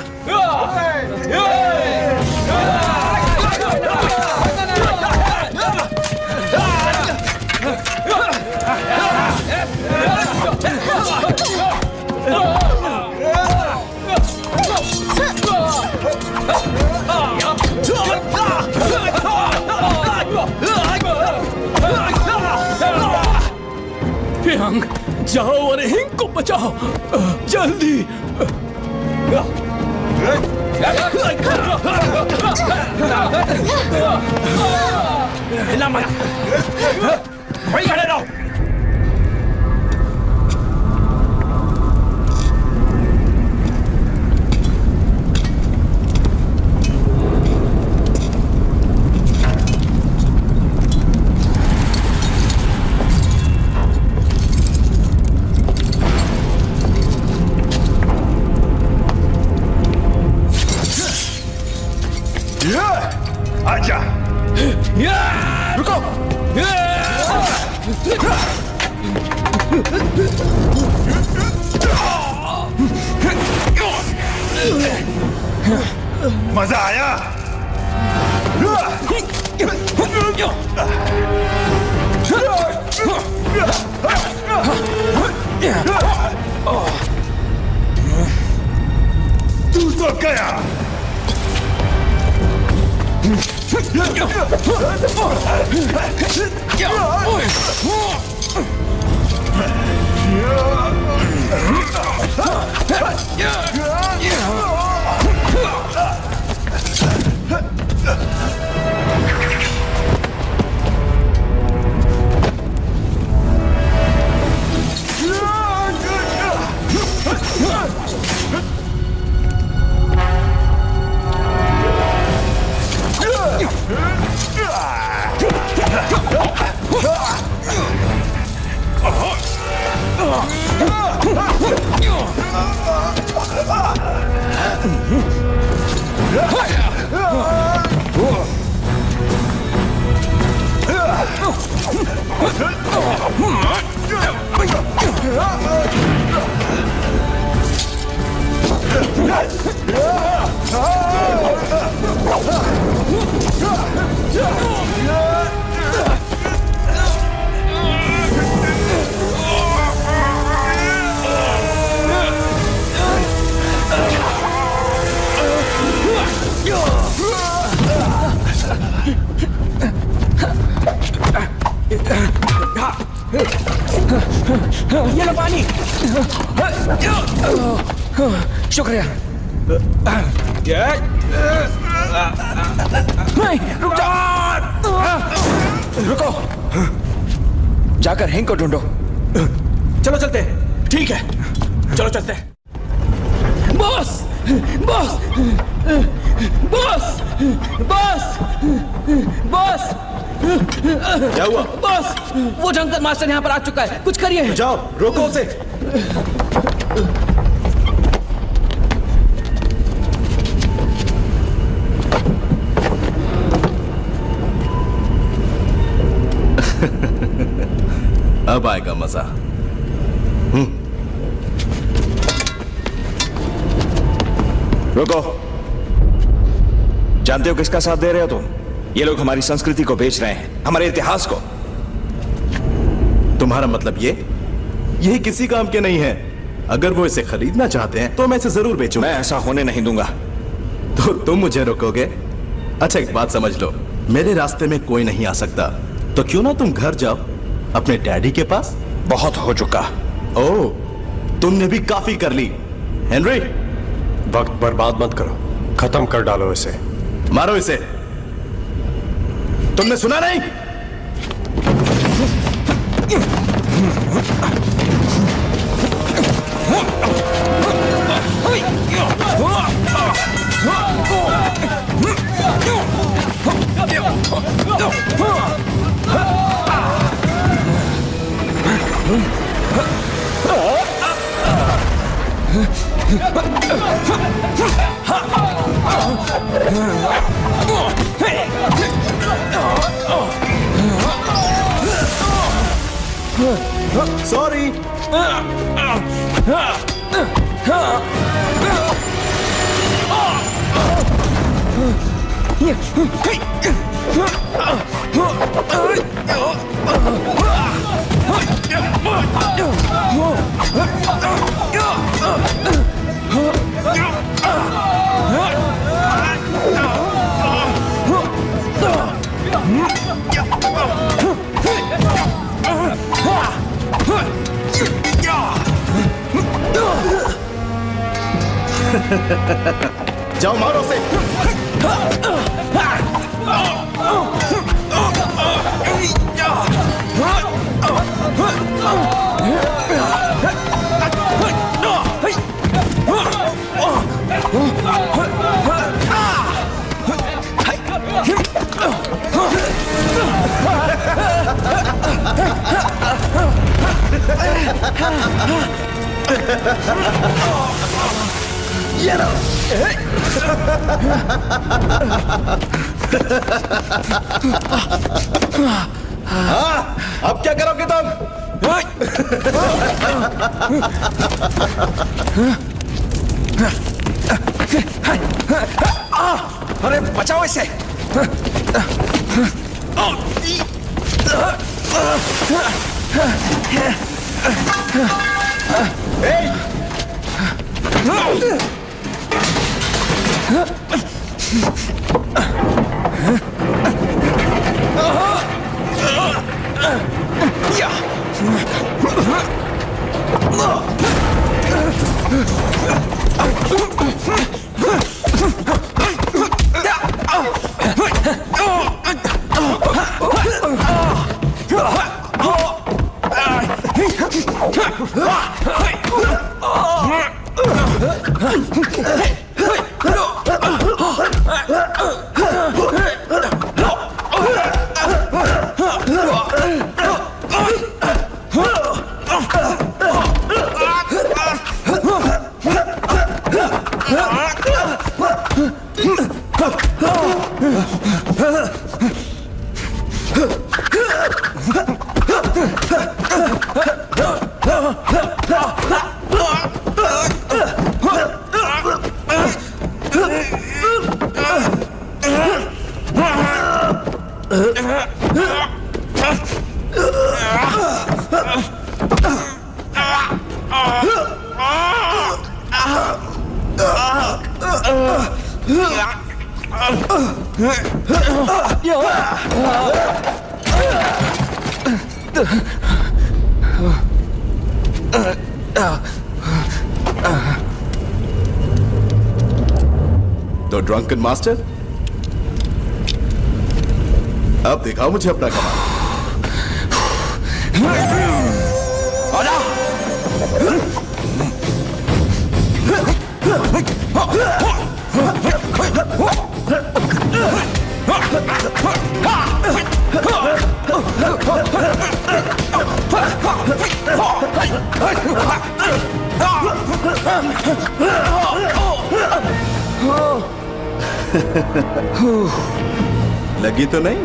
[SPEAKER 12] फेहांग, जाओ और हिंग को बचाओ, जल्दी। हिला मत, वहीं खड़े रहो।
[SPEAKER 19] आजा।
[SPEAKER 12] रुको।
[SPEAKER 19] मजा आया? तू तो गया।
[SPEAKER 11] ये लो पानी। शुक्रिया। नहीं, रुक जाओ।
[SPEAKER 8] रुको, जाकर हेंग को ढूंढो।
[SPEAKER 11] चलो चलते। ठीक है, चलो चलते। Boss, boss, boss, boss, boss.
[SPEAKER 1] क्या हुआ?
[SPEAKER 11] बॉस, वो जंगल मास्टर यहाँ पर आ चुका है, कुछ करिए।
[SPEAKER 1] जाओ, रोको उसे। अब आएगा मजा।
[SPEAKER 8] रुको, जानते हो किसका साथ दे रहे हो तुम? ये लोग हमारी संस्कृति को बेच रहे हैं, हमारे इतिहास को।
[SPEAKER 1] तुम्हारा मतलब यही किसी काम के नहीं है। अगर वो इसे खरीदना चाहते हैं तो मैं इसे जरूर बेचूंगा।
[SPEAKER 8] मैं ऐसा होने नहीं दूंगा।
[SPEAKER 1] तो तुम मुझे रोकोगे? अच्छा, एक बात समझ लो, मेरे रास्ते में कोई नहीं आ सकता। तो क्यों ना तुम घर जाओ अपने डैडी के पास।
[SPEAKER 8] बहुत हो चुका।
[SPEAKER 1] ओह, तुमने भी काफी कर ली। हेनरी,
[SPEAKER 13] वक्त बर्बाद मत करो, खत्म कर डालो इसे।
[SPEAKER 1] मारो इसे। तुमने सुना नहीं? Sorry. जाओ, मारो से। ये लो। हाँ, अब क्या करोगे तुम?
[SPEAKER 8] अरे बचाओ इसे।
[SPEAKER 1] तो ड्रंकन मास्टर, अब दिखाओ मुझे अपना कमाल। लगी तो नहीं?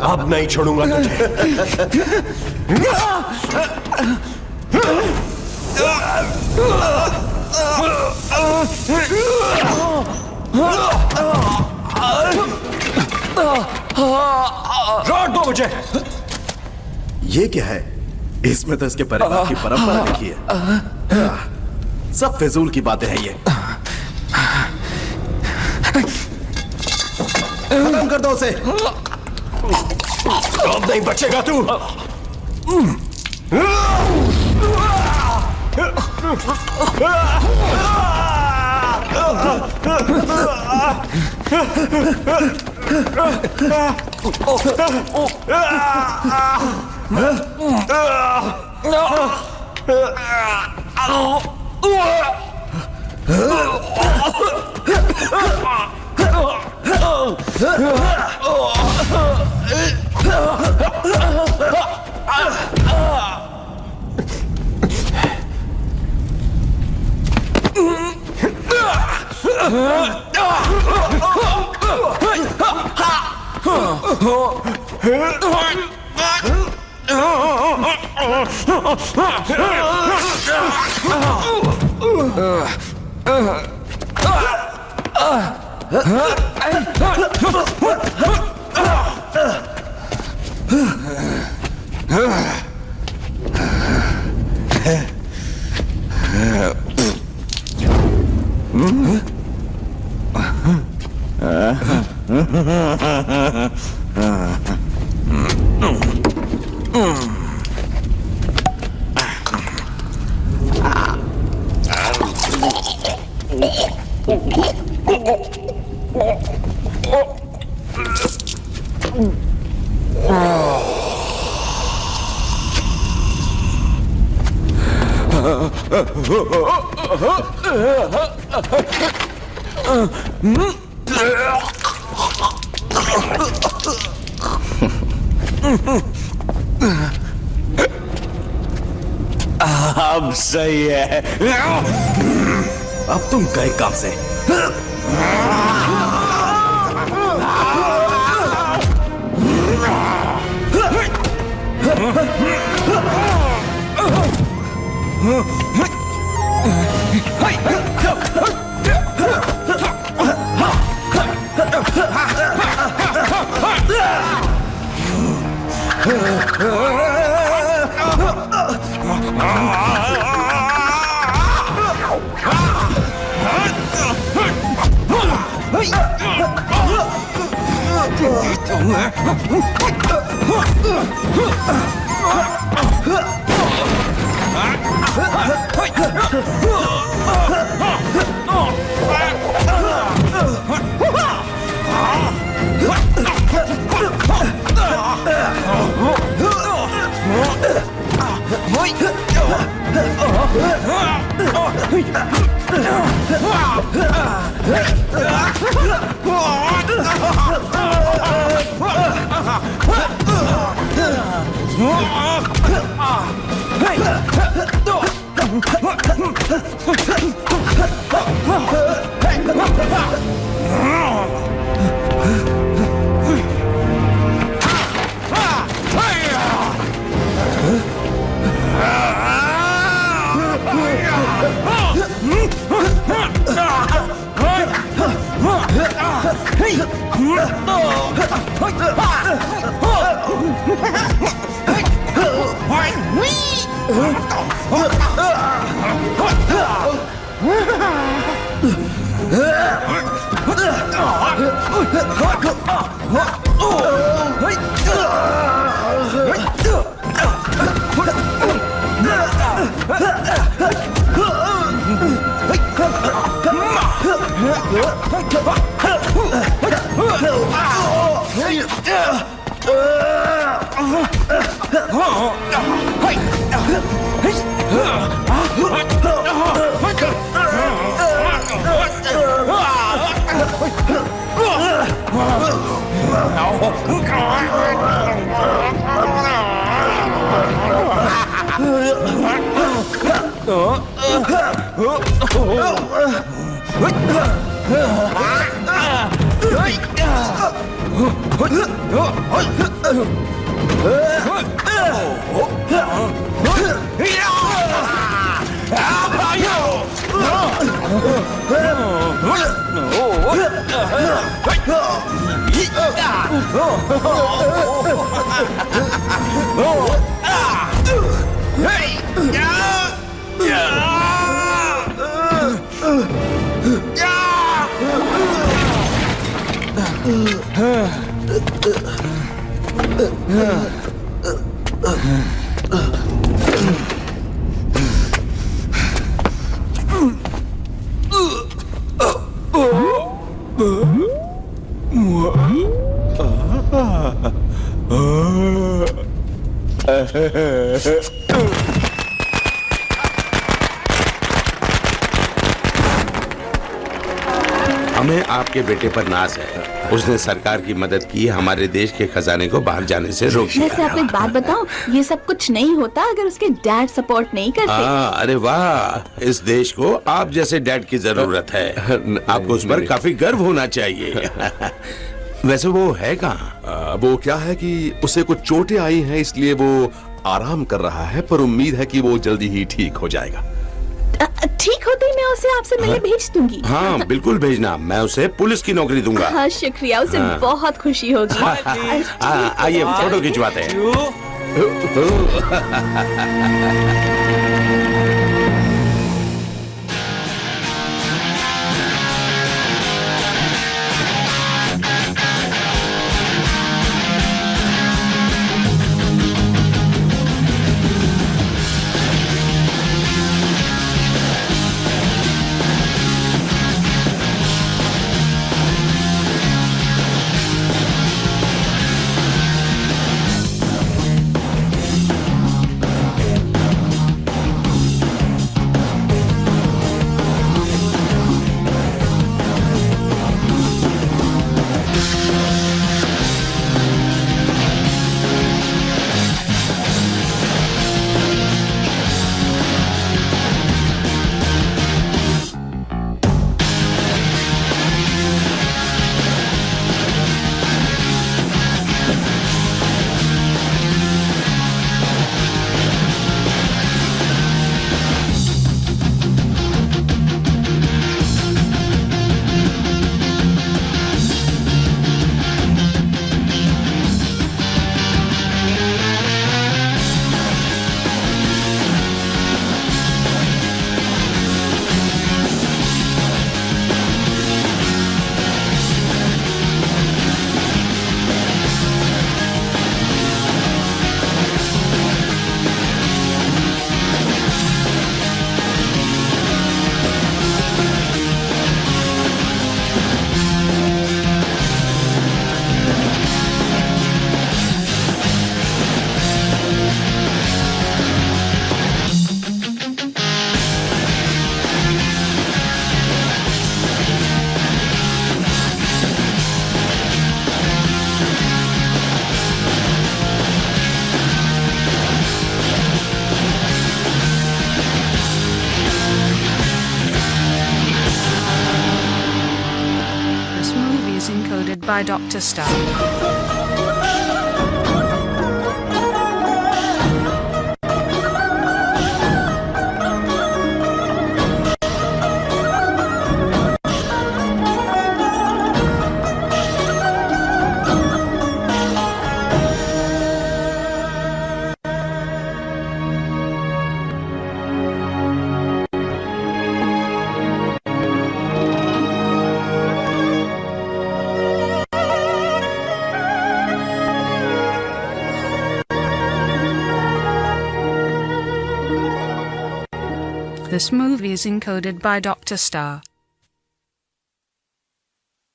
[SPEAKER 2] अब नहीं छोड़ूंगा तुझे।
[SPEAKER 1] रोक दो मुझे। ये क्या है? इसमें तो इसके परिवार की परंपरा लिखी है। सब फिजूल की बातें हैं ये। खत्म कर दो उसे।
[SPEAKER 2] अब नहीं बचेगा तू।
[SPEAKER 3] अब सही है।
[SPEAKER 1] अब तुम गए काम से।
[SPEAKER 17] हमें आपके बेटे पर नाज है। उसने सरकार की मदद की, हमारे देश के खजाने को बाहर जाने से रोक दिया।
[SPEAKER 9] वैसे आपको एक बात बताऊं, ये सब कुछ नहीं होता अगर उसके डैड सपोर्ट नहीं करते।
[SPEAKER 17] अरे वाह, इस देश को आप जैसे डैड की जरूरत है। आपको उस पर काफी गर्व होना चाहिए। वैसे वो है कहाँ?
[SPEAKER 2] वो क्या है कि उसे कुछ चोटें आई हैं, इसलिए वो आराम कर रहा है, पर उम्मीद है कि वो जल्दी ही ठीक हो जाएगा।
[SPEAKER 9] ठीक होते ही मैं उसे आपसे मिलने भेज दूंगी।
[SPEAKER 17] हाँ बिल्कुल भेजना, मैं उसे पुलिस की नौकरी दूंगा।
[SPEAKER 9] हाँ शुक्रिया, उसे बहुत खुशी होगी।
[SPEAKER 17] आइए फोटो खिंचवाते हैं।
[SPEAKER 20] encoded by Dr. Star. This movie is encoded by Dr. Star.